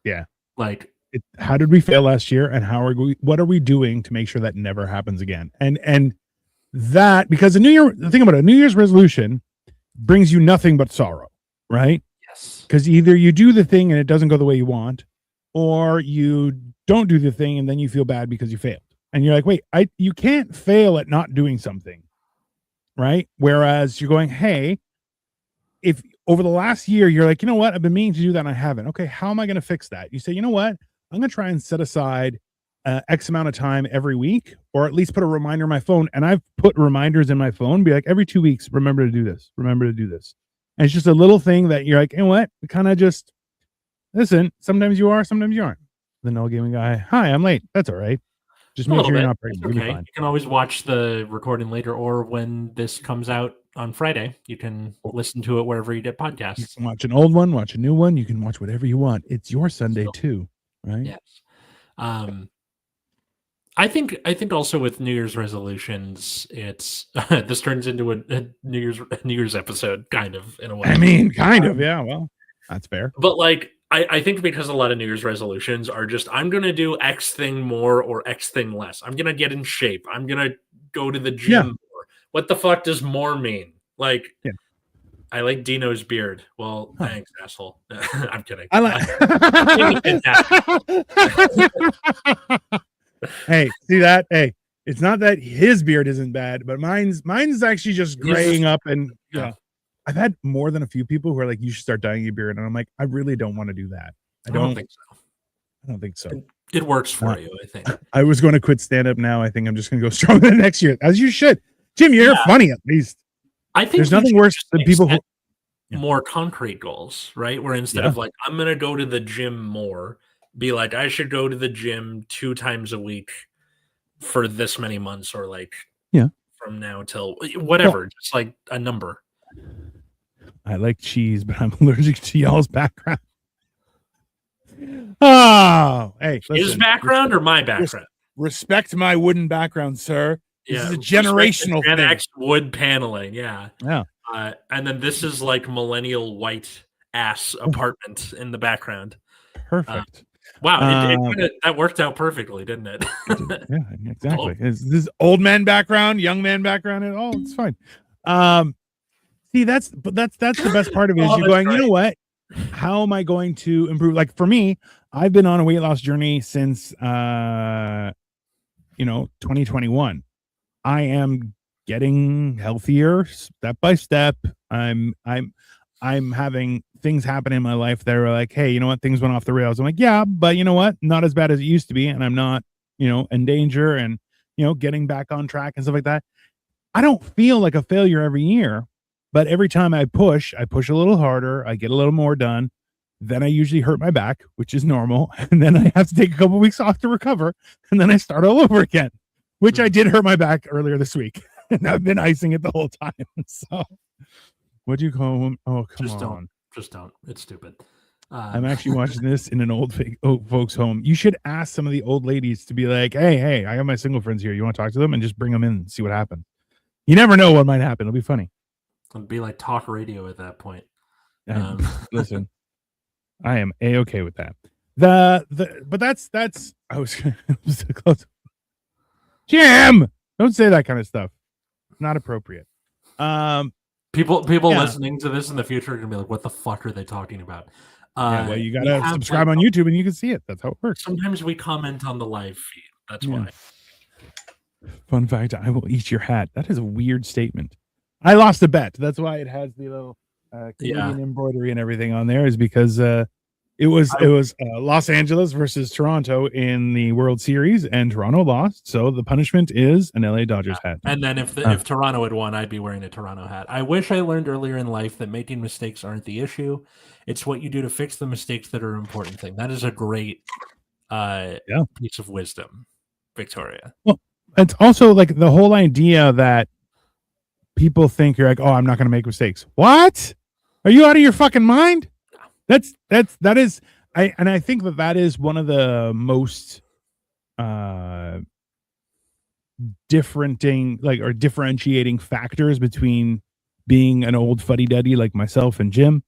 Yeah. How did we fail last year, and what are we doing to make sure that never happens again? And that, because the thing about a New Year's resolution brings you nothing but sorrow, right? Yes. Because either you do the thing and it doesn't go the way you want, or you don't do the thing and then you feel bad because you failed. And you're like, wait, you can't fail at not doing something, right? Whereas you're going, hey, if over the last year you're like, you know what, I've been meaning to do that and I haven't. Okay, how am I going to fix that? You say, you know what, I'm going to try and set aside X amount of time every week, or at least put a reminder on my phone. And I've put reminders in my phone, be like, every 2 weeks, remember to do this, remember to do this. And it's just a little thing that you're like, you know what, kind of just listen. Sometimes you are, sometimes you aren't. The No Gaming Guy, hi, I'm late. That's all right. Just make sure you're not pregnant. Okay. You can always watch the recording later, or when this comes out on Friday, you can listen to it wherever you get podcasts. You can watch an old one, watch a new one. You can watch whatever you want. It's your Sunday too, right? Yes. I think also with New Year's resolutions, it's this turns into a New Year's episode, kind of, in a way. I mean, kind of, yeah. Well, that's fair. But I think because a lot of New Year's resolutions are just, I'm going to do X thing more or X thing less. I'm going to get in shape. I'm going to go to the gym more. What the fuck does more mean? I like Dino's beard. Well, thanks, asshole. I'm kidding. Hey, see that? Hey, it's not that his beard isn't bad, but mine's actually just graying up. And I've had more than a few people who are like, you should start dyeing your beard. And I'm like, I really don't want to do that. I don't think so. It works for you, I think. I was going to quit stand up now. I think I'm just going to go stronger next year, as you should. Jim, you're funny at least. I think there's nothing worse than people who more concrete goals, right? Where instead of I'm going to go to the gym more, be like, I should go to the gym 2 times a week for this many months, or from now till whatever, just like a number. I like cheese, but I'm allergic to y'all's background. Oh, hey, his background or my background? Respect my wooden background, sir. This is a generational thing. Gen X wood paneling, yeah. And then this is like millennial white ass apartment in the background. Perfect. Wow, that worked out perfectly, didn't it? Yeah, exactly. Is this old man background, young man background at all? It's fine. See, that's the best part of it. Is you're going, you know what? How am I going to improve? Like for me, I've been on a weight loss journey since 2021. I am getting healthier step by step. I'm having things happen in my life that are like, hey, you know what? Things went off the rails. I'm like, yeah, but you know what? Not as bad as it used to be. And I'm not, in danger and, getting back on track and stuff like that. I don't feel like a failure every year, but every time I push a little harder. I get a little more done. Then I usually hurt my back, which is normal. And then I have to take a couple weeks off to recover. And then I start all over again, which I did hurt my back earlier this week. And I've been icing it the whole time. So what'd you call him? Oh, come on. Just don't. It's stupid. I'm actually watching this in an old folks home. You should ask some of the old ladies to be like, hey, I have my single friends here. You want to talk to them? And just bring them in and see what happens. You never know what might happen. It'll be funny. It'll be like talk radio at that point. Listen, I am A-okay with that. But that's I was close. Jim, don't say that kind of stuff. Not appropriate. People Yeah. listening to this in the future are gonna be like, "What the fuck are they talking about?" Yeah, well, you We gotta have, subscribe like, on YouTube and you can see it. That's how it works. sometimes we comment on the live feed. That's Yeah. why. Fun fact: I will eat your hat. That is a weird statement. I lost a bet. That's why it has the little Canadian embroidery and everything on there. Is because it was Los Angeles versus Toronto in the World Series, and Toronto lost. So the punishment is an LA Dodgers hat. And then if Toronto had won, I'd be wearing a Toronto hat. I wish I learned earlier in life that making mistakes aren't the issue. It's what you do to fix the mistakes that are an important thing. That is a great piece of wisdom, Victoria. Well, it's also like the whole idea that people think you're like, oh, I'm not going to make mistakes. What? Are you out of your fucking mind? I think that is one of the most differentiating factors between being an old fuddy-duddy like myself and Jim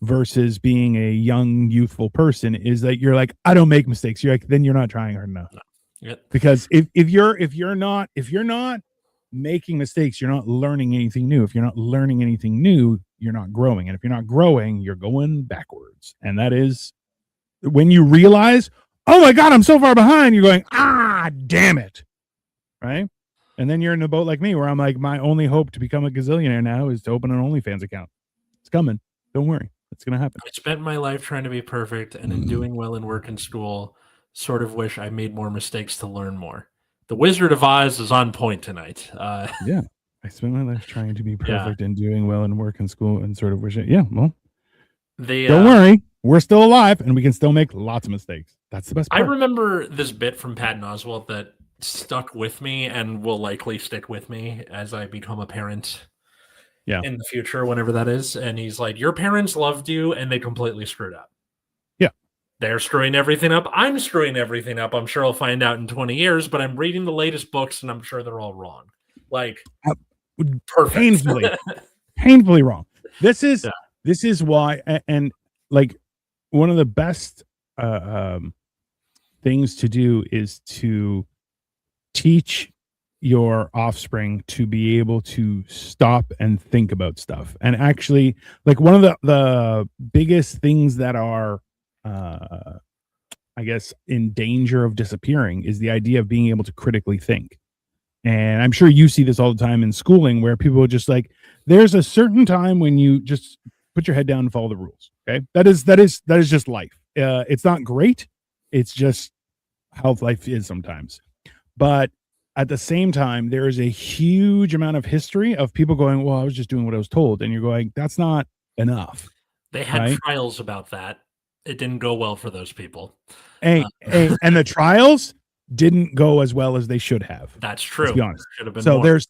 versus being a young youthful person is that you're like, I don't make mistakes. You're like, then you're not trying hard enough. No. Yep. Because if you're not making mistakes, you're not learning anything new. If you're not learning anything new, you're not growing. And if you're not growing, you're going backwards. And that is when you realize, oh my God, I'm so far behind, you're going, damn it. Right? And then you're in a boat like me where I'm like, my only hope to become a gazillionaire now is to open an OnlyFans account. It's coming. Don't worry. It's going to happen. I spent my life trying to be perfect, and in doing well in work and school, sort of wish I made more mistakes to learn more. The Wizard of Oz is on point tonight. Yeah. I spent my life trying to be perfect and doing well in work and school and sort of wish it. Yeah. Well, don't worry. We're still alive and we can still make lots of mistakes. That's the best part. I remember this bit from Patton Oswalt that stuck with me and will likely stick with me as I become a parent in the future, whenever that is. And he's like, your parents loved you and they completely screwed up. Yeah. They're screwing everything up. I'm screwing everything up. I'm sure I'll find out in 20 years, but I'm reading the latest books and I'm sure they're all wrong. Like, perfect. Painfully wrong. This is why, and like one of the best things to do is to teach your offspring to be able to stop and think about stuff. And actually, like one of the biggest things that are I guess in danger of disappearing is the idea of being able to critically think. And I'm sure you see this all the time in schooling where people are just like, there's a certain time when you just put your head down and follow the rules. Okay. That is just life. It's not great. It's just how life is sometimes. But at the same time, there is a huge amount of history of people going, well, I was just doing what I was told. And you're going, that's not enough. They had trials about that. It didn't go well for those people. And the trials didn't go as well as they should have. That's true. To be honest. Should have been so more.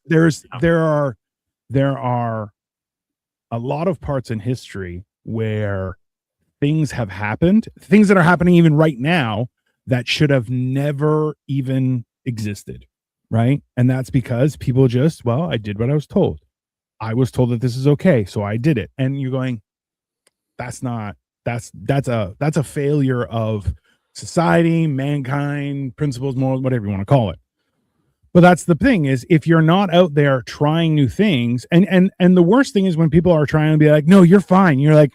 there are a lot of parts in history where things have happened, things that are happening even right now that should have never even existed. Right. And that's because people just, well, I did what I was told. I was told that this is okay, so I did it. And you're going, that's a failure of society, mankind, principles, morals, whatever you want to call it. But that's the thing is if you're not out there trying new things, and the worst thing is when people are trying to be like, no, you're fine. You're like,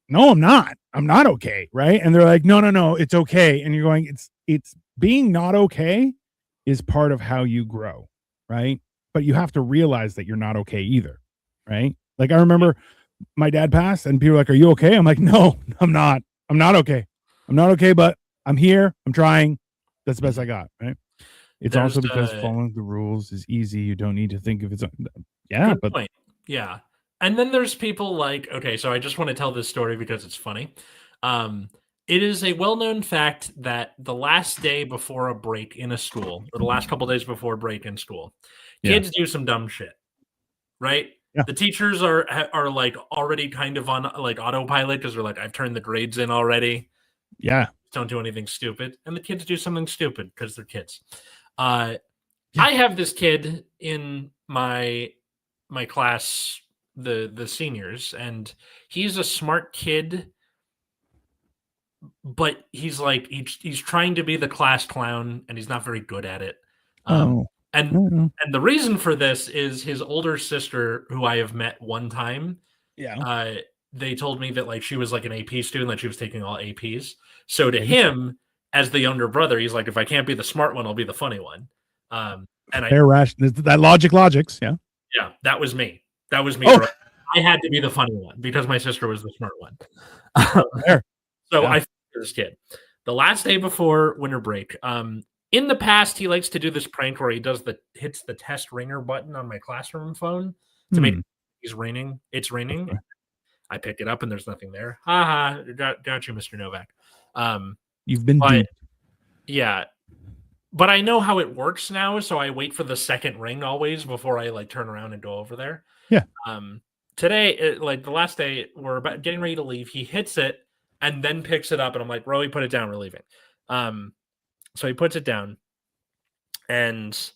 no, I'm not. I'm not okay. Right. And they're like, no, it's okay. And you're going, it's being not okay is part of how you grow. Right. But you have to realize that you're not okay either. Right. Like I remember my dad passed and people were like, are you okay? I'm like, no, I'm not. I'm not okay. I'm not okay, but I'm here. I'm trying. That's the best I got. Right. It's also because following the rules is easy. You don't need to think of it. Yeah. But point. Yeah. And then there's people like, okay, so I just want to tell this story because it's funny. It is a well-known fact that the last day before a break in a school, or the last couple days before a break in school, kids do some dumb shit, right? Yeah. The teachers are like already kind of on like autopilot because they're like, I've turned the grades in already. Yeah. Don't do anything stupid. And the kids do something stupid because they're kids. I have this kid in my class, the seniors, and he's a smart kid, but he's like he's trying to be the class clown and he's not very good at it. And And Mm-mm. and the reason for this is his older sister, who I have met one time. Yeah. They told me that like she was like an AP student, that she was taking all APs. So to Okay. him, as the younger brother, he's like, if I can't be the smart one, I'll be the funny one. And I, Fair ration. That logics. Yeah. yeah, that was me. That was me. Oh. I had to be the funny one because my sister was the smart one. Fair. So Yeah. I this kid. The last day before winter break, in the past, he likes to do this prank where he hits the test ringer button on my classroom phone to make it's raining. It's raining. Okay. I pick it up and there's nothing there. Ha got you, Mr. Novak. You've been But duped. yeah, but I know how it works now, so I wait for the second ring always before I like turn around and go over there. Yeah. Today, like the last day, we're about getting ready to leave. He hits it and then picks it up, and I'm like, Rowie, put it down. We're leaving. So he puts it down, and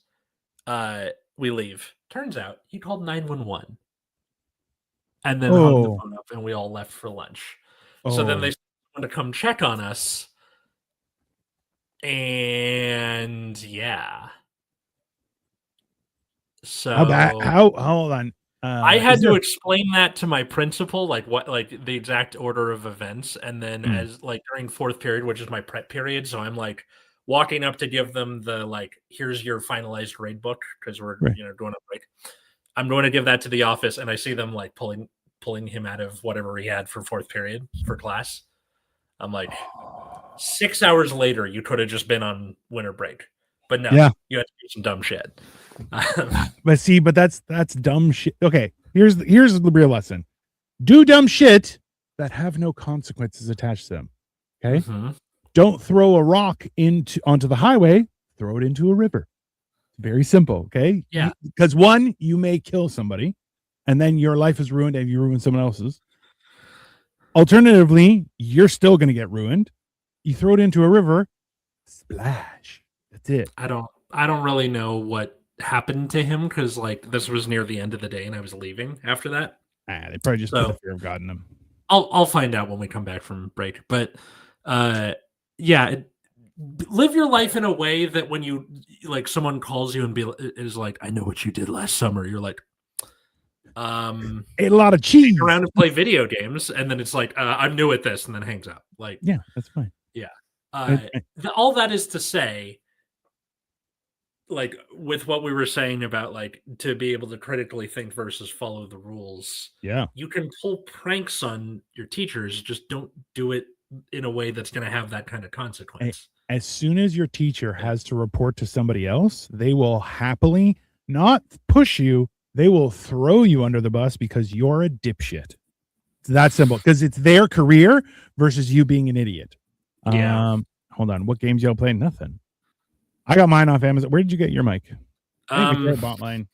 we leave. Turns out he called 911, and then hung the phone up, and we all left for lunch. So then they want to come check on us, and yeah. So hold on. I had to explain that to my principal, like what, like the exact order of events, and then as like during fourth period, which is my prep period, so I'm like walking up to give them the like, here's your finalized grade book because we're going on break. I'm going to give that to the office, and I see them like pulling him out of whatever he had for fourth period for class. I'm like, 6 hours later, you could have just been on winter break, but no, you had to do some dumb shit. But that's dumb shit. Okay, here's the real lesson: do dumb shit that have no consequences attached to them. Okay, don't throw a rock onto the highway. Throw it into a river. Very simple. Okay, yeah, because one, you may kill somebody, and then your life is ruined, and you ruin someone else's. Alternatively, you're still going to get ruined. You throw it into a river, splash. That's it. I don't really know what happened to him because like this was near the end of the day and I was leaving after that. They probably just put the fear of God in him. I'll find out when we come back from break. But live your life in a way that when you like someone calls you and is like, I know what you did last summer. You're like, ate a lot of cheese around and play video games, and then it's like, I'm new at this, and then hangs up. Like, yeah, that's fine. Yeah. All that is to say, like with what we were saying about like to be able to critically think versus follow the rules. Yeah. You can pull pranks on your teachers, just don't do it in a way that's going to have that kind of consequence. As soon as your teacher has to report to somebody else, they will happily not push you. They will throw you under the bus because you're a dipshit. It's that simple because it's their career versus you being an idiot. Yeah. Hold on. What games y'all playing? Nothing. I got mine off Amazon. Where did you get your mic? I bought mine.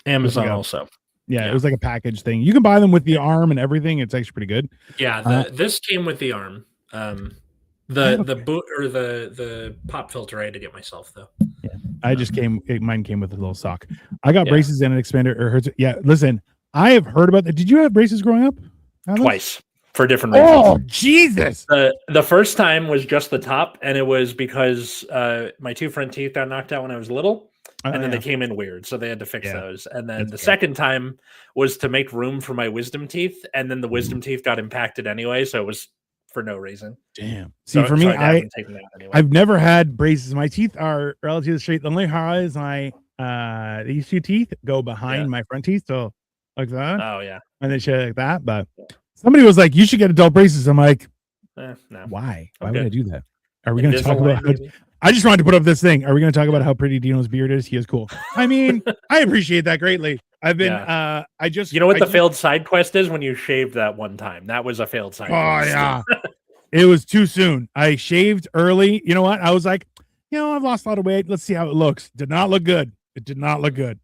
Amazon also. Yeah, it was like a package thing. You can buy them with the arm and everything. It's actually pretty good. Yeah, this came with the arm. The boot or the pop filter I had to get myself though. Yeah, I just mine came with a little sock. I got braces and an expander. Yeah, listen, I have heard about that. Did you have braces growing up? Alex? Twice. For different reasons. Oh, Jesus. The first time was just the top, and it was because my two front teeth got knocked out when I was little, and then they came in weird, so they had to fix those. And then the second time was to make room for my wisdom teeth, and then the wisdom teeth got impacted anyway, so it was for no reason. Damn. See, for me, I've never had braces. My teeth are relatively straight. The only high is these two teeth go behind my front teeth, so like that. Oh, yeah. And they shit like that, but... Somebody was like, you should get adult braces. I'm like, no. Why? Why would I do that? Are we going to talk about I just wanted to put up this thing. Are we going to talk about how pretty Dino's beard is? He is cool. I mean, I appreciate that greatly. I've been, you know what the failed side quest is when you shaved that one time? That was a failed side quest. Yeah. It was too soon. I shaved early. You know what? I was like, I've lost a lot of weight. Let's see how it looks. Did not look good. It did not look good.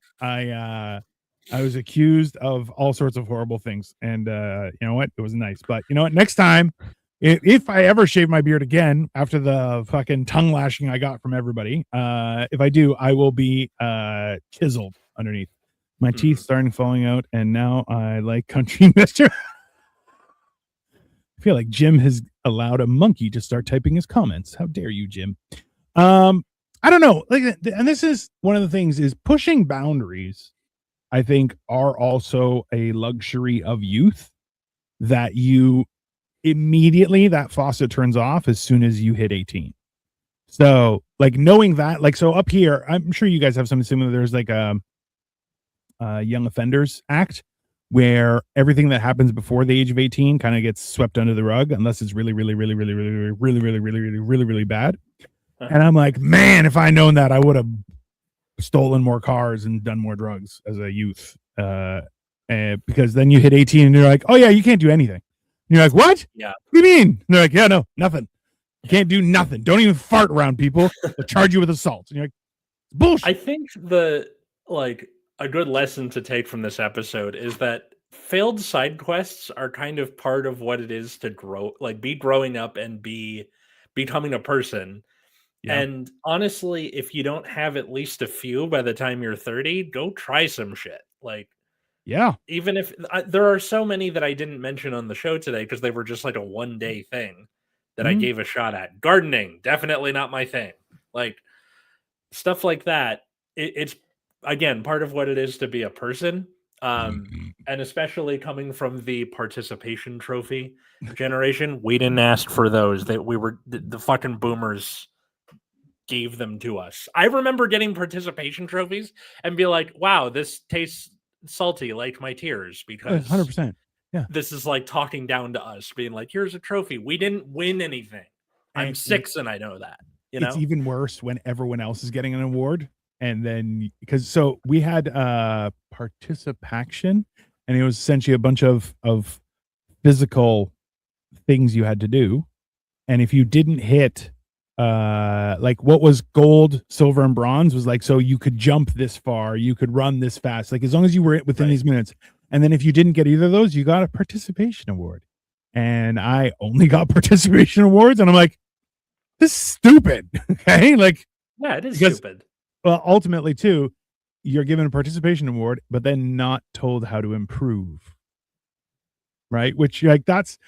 I was accused of all sorts of horrible things. And you know what? It was nice. But you know what? Next time, if I ever shave my beard again after the fucking tongue lashing I got from everybody, if I do, I will be chiseled underneath. My teeth starting falling out, and now I like country mister. I feel like Jim has allowed a monkey to start typing his comments. How dare you, Jim? I don't know. Like, and this is one of the things is pushing boundaries, I think, are also a luxury of youth that you immediately that faucet turns off as soon as you hit 18. So like knowing that, like, so up here, I'm sure you guys have something similar. There's like a Young Offenders Act where everything that happens before the age of 18 kind of gets swept under the rug unless it's really bad. And I'm like, man, if I known that, I would have stolen more cars and done more drugs as a youth. Because then you hit 18 and you're like, oh yeah, you can't do anything. And you're like, what? Yeah. What do you mean? And they're like, yeah, no, nothing. You can't do nothing. Don't even fart around people. They'll charge you with assault. And you're like, bullshit. I think a good lesson to take from this episode is that failed side quests are kind of part of what it is to grow, like be growing up and be becoming a person. Yeah. And honestly, if you don't have at least a few by the time you're 30, go try some shit. Like, yeah, even if there are so many that I didn't mention on the show today because they were just like a one-day thing that I gave a shot at. Gardening, definitely not my thing. Like stuff like that. It's again part of what it is to be a person. And especially coming from the participation trophy generation, we didn't ask for those. That we were the fucking boomers gave them to us. I remember getting participation trophies and be like, wow, this tastes salty like my tears because 100%. Yeah. This is like talking down to us, being like, here's a trophy. We didn't win anything. I'm 6 and I know that. You know? It's even worse when everyone else is getting an award. And then because so we had participation, and it was essentially a bunch of physical things you had to do. And if you didn't hit like what was gold, silver, and bronze was like, so you could jump this far, you could run this fast, like as long as you were within these minutes. And then if you didn't get either of those, you got a participation award. And I only got participation awards, and I'm like, this is stupid. Okay, like, yeah, it is stupid. Well, ultimately too, you're given a participation award, but then not told how to improve. Right? Which like that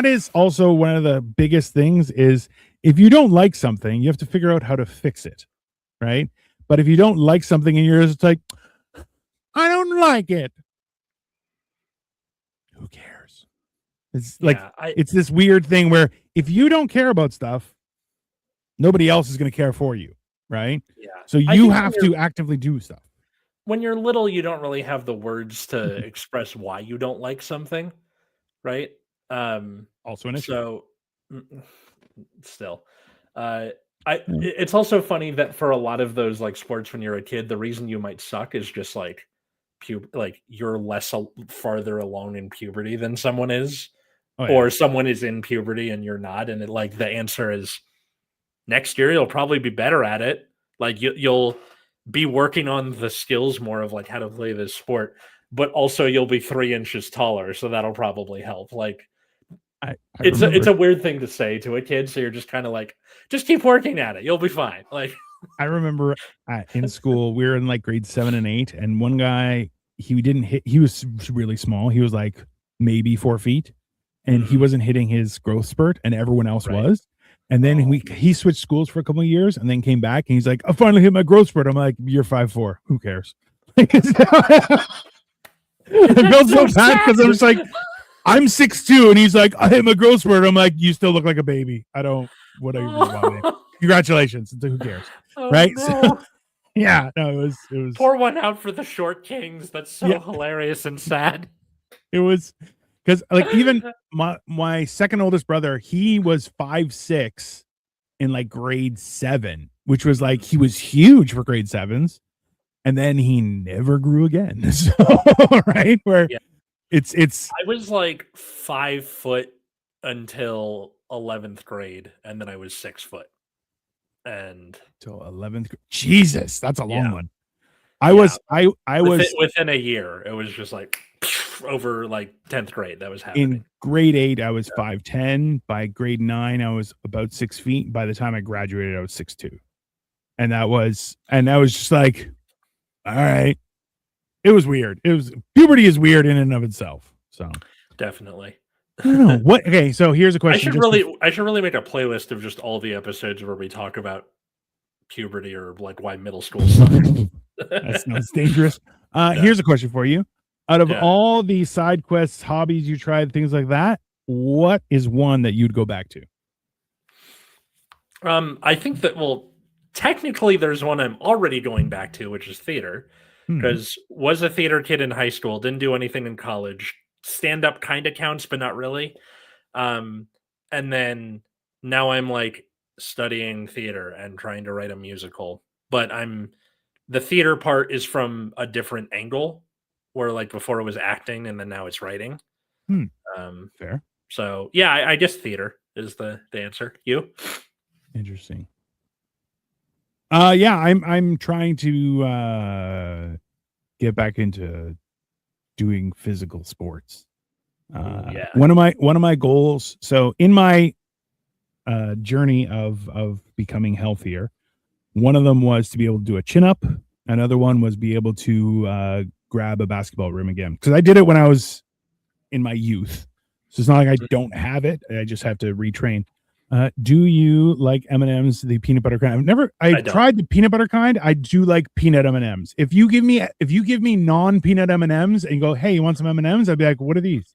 is also one of the biggest things is if you don't like something, you have to figure out how to fix it. Right? But if you don't like something and you're just like, I don't like it. Who cares? It's like it's this weird thing where if you don't care about stuff, nobody else is going to care for you. Right? Yeah. So you have to actively do stuff. When you're little, you don't really have the words to express why you don't like something, right? Also an issue. So still, it's also funny that for a lot of those like sports when you're a kid, the reason you might suck is just like you're less farther along in puberty than someone is, or someone is in puberty and you're not, and the answer is next year you'll probably be better at it. Like you'll be working on the skills more of like how to play this sport, but also you'll be 3 inches taller, so that'll probably help. Like it's a weird thing to say to a kid, so you're just kind of like, just keep working at it, you'll be fine. Like I remember in school we were in like grade 7 and 8, and one guy he was really small. He was like maybe 4 feet, and he wasn't hitting his growth spurt, and everyone else was. And then he switched schools for a couple of years and then came back and he's like, I finally hit my growth spurt. I'm like, you're 5'4". Who cares? I felt so bad because I'm just like, I'm 6'2", and he's like, I hit my growth spurt. I'm like, you still look like a baby. I don't, whatever. Congratulations. Who cares? Right? No. So, yeah, no, it was pour one out for the short kings. That's so hilarious and sad. It was because like even my second oldest brother, he was 5'6" in like grade 7, which was like he was huge for grade 7s, and then he never grew again. So right where it's I was like 5 foot until 11th grade, and then I was 6 foot. And till 11th grade. Jesus, that's a long one. I was within a year. It was just like over like 10th grade that was happening. In grade 8 I was 5'10". By grade 9 I was about 6 feet. By the time I graduated I was 6'2". And that was just like, all right. It was weird. Puberty is weird in and of itself. So definitely. I don't know what. Okay, so here's a question. I should really make a playlist of just all the episodes where we talk about puberty or like why middle school sucks. That sounds dangerous. Here's a question for you. Out of all the side quests, hobbies you tried, things like that, what is one that you'd go back to? I think that, well, technically there's one I'm already going back to, which is theater, because was a theater kid in high school, didn't do anything in college. Stand up kind of counts, but not really. And then now I'm like studying theater and trying to write a musical, but the theater part is from a different angle, where like before it was acting and then now it's writing. Fair. So yeah, I guess theater is the answer. You? Interesting. Yeah, I'm trying to get back into doing physical sports. One of my goals. So in my journey of becoming healthier, one of them was to be able to do a chin up. Another one was be able to grab a basketball rim again, because I did it when I was in my youth. So it's not like I don't have it. I just have to retrain. Do you like M&Ms, the peanut butter kind? I've tried the peanut butter kind. I do like peanut M&Ms. If you give me non-peanut M&Ms and you go, hey, you want some M&Ms? I'd be like, what are these?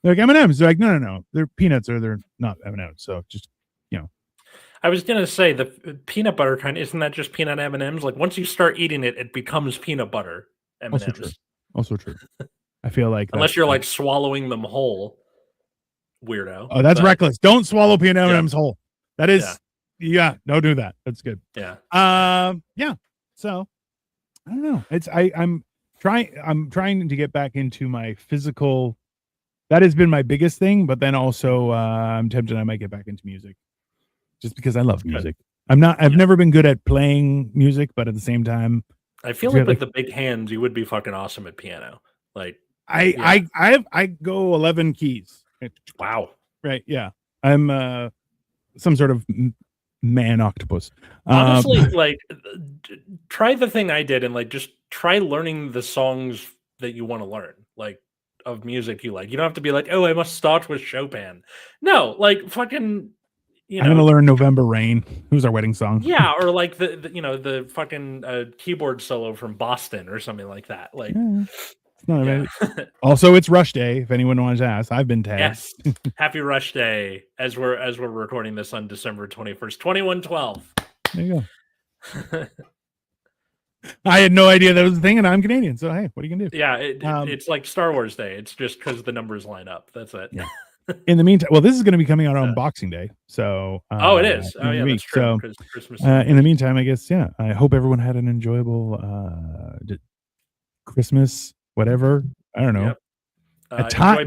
They're like M&Ms. They're like, no. They're peanuts, or they're not M&Ms. So just, I was gonna say the peanut butter kind, isn't that just peanut M&Ms? Like once you start eating it, it becomes peanut butter M&Ms. Also true. I feel like unless you're like swallowing them whole, weirdo. Oh, that's reckless. Don't swallow peanut M&Ms whole. That is, don't do that. That's good. Yeah. Yeah. So I don't know. I'm trying to get back into my physical. That has been my biggest thing, but then also I'm tempted I might get back into music, just because I love music. I've never been good at playing music, but at the same time, I feel like with the big hands, you would be fucking awesome at piano. Like I go 11 keys. Wow. Right. Yeah. I'm some sort of man octopus. Honestly, like try the thing I did and like just try learning the songs that you want to learn, like of music you like. You don't have to be like, oh, I must start with Chopin. No, like fucking, I'm gonna learn November Rain. Who's our wedding song? Yeah, or like the fucking keyboard solo from Boston or something like that. Like Also, it's Rush Day. If anyone wants to ask, I've been tagged. Yes, happy Rush Day as we're recording this on December 21st, 2112. There you go. I had no idea that was a thing, and I'm Canadian, so hey, what are you gonna do? Yeah, it's like Star Wars Day. It's just because the numbers line up. That's it. Yeah. In the meantime, well, this is going to be coming out on Boxing Day, so it is. Oh yeah, that's true. So, Christmas. In the meantime, I guess I hope everyone had an enjoyable Christmas. Whatever, I don't know.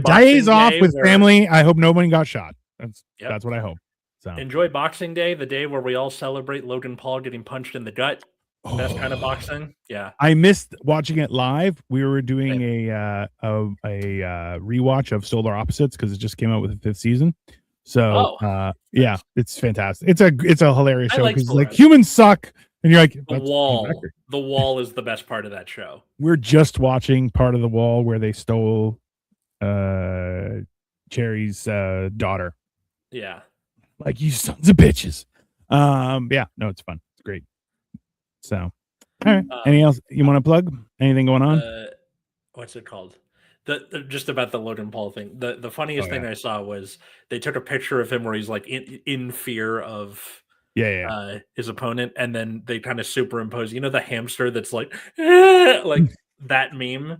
Days off with family. I hope nobody got shot. That's what I hope. So enjoy Boxing Day, the day where we all celebrate Logan Paul getting punched in the gut. Best kind of boxing. Yeah, I missed watching it live. We were doing a rewatch of Solar Opposites because it just came out with the 5th season. So yeah, it's fantastic. It's a hilarious show because like humans suck. And you're like, The Wall is the best part of that show. We're just watching part of The Wall where they stole Cherry's daughter. Yeah. Like, you sons of bitches. Yeah, no, it's fun. It's great. So, all right. Anything else you want to plug? Anything going on? What's it called? Just about the Logan Paul thing. The funniest thing I saw was they took a picture of him where he's like in fear of his opponent, and then they kind of superimpose, the hamster that's like that meme.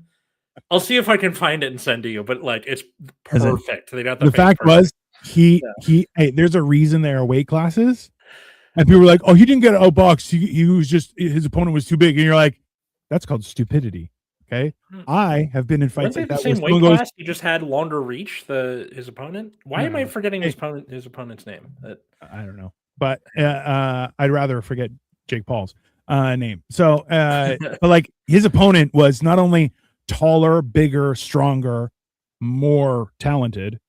I'll see if I can find it and send to you, but like it's perfect. They got the fact was he there's a reason there are weight classes, and people were like, oh, he didn't get outboxed, he was just, his opponent was too big, and you're like, that's called stupidity. Okay, I have been in fights like that. The same weight class, he just had longer reach. His opponent. Why am I forgetting his opponent's name? I don't know. But I'd rather forget Jake Paul's name. So, but like his opponent was not only taller, bigger, stronger, more talented.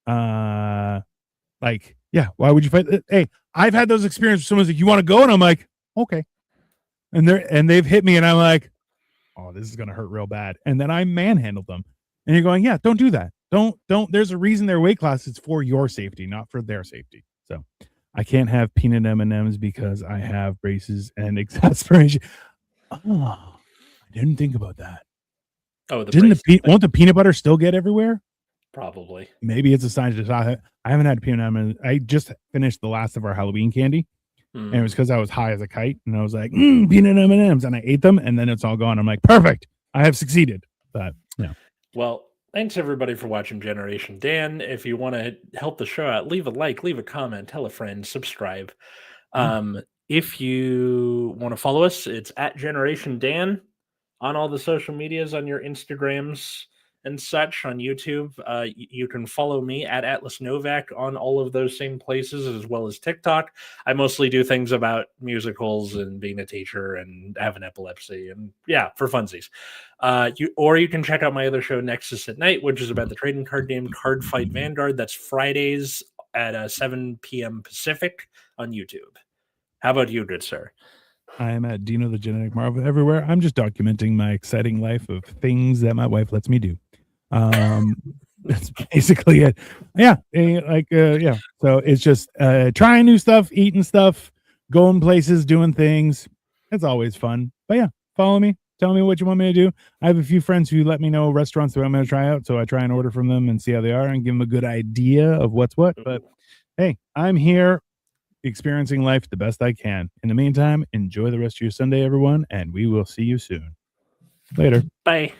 Like, yeah, why would you fight? Hey, I've had those experiences. Someone's like, "You want to go?" And I'm like, "Okay." And they've hit me, and I'm like, "Oh, this is gonna hurt real bad." And then I manhandled them. And you're going, "Yeah, don't do that. Don't. There's a reason their weight class is for your safety, not for their safety." So. I can't have peanut M&Ms because I have braces and exasperation. Oh, I didn't think about that. Oh, Won't the peanut butter still get everywhere? Probably. Maybe it's a sign to I haven't had peanut M&Ms. I just finished the last of our Halloween candy, and it was because I was high as a kite, and I was like, peanut M&Ms, and I ate them, and then it's all gone. I'm like, perfect, I have succeeded. But yeah. Well, thanks everybody for watching Generation Dan. If you want to help the show out, leave a like, leave a comment, tell a friend, subscribe. If you want to follow us, it's at Generation Dan on all the social medias, on your Instagrams and such, on YouTube. You can follow me at Atlas Novak on all of those same places, as well as TikTok. I mostly do things about musicals and being a teacher and having epilepsy, and yeah, for funsies. You can check out my other show, Nexus at Night, which is about the trading card game Card Fight Vanguard. That's Fridays at 7 p.m. Pacific on YouTube. How about you, good sir? I am at Dino the Genetic Marvel everywhere. I'm just documenting my exciting life of things that my wife lets me do. That's basically it. Yeah, yeah. So it's just trying new stuff, eating stuff, going places, doing things. It's always fun. But yeah, follow me. Tell me what you want me to do. I have a few friends who let me know restaurants that I'm going to try out, so I try and order from them and see how they are and give them a good idea of what's what. But hey, I'm here experiencing life the best I can. In the meantime, enjoy the rest of your Sunday, everyone, and we will see you soon. Later. Bye.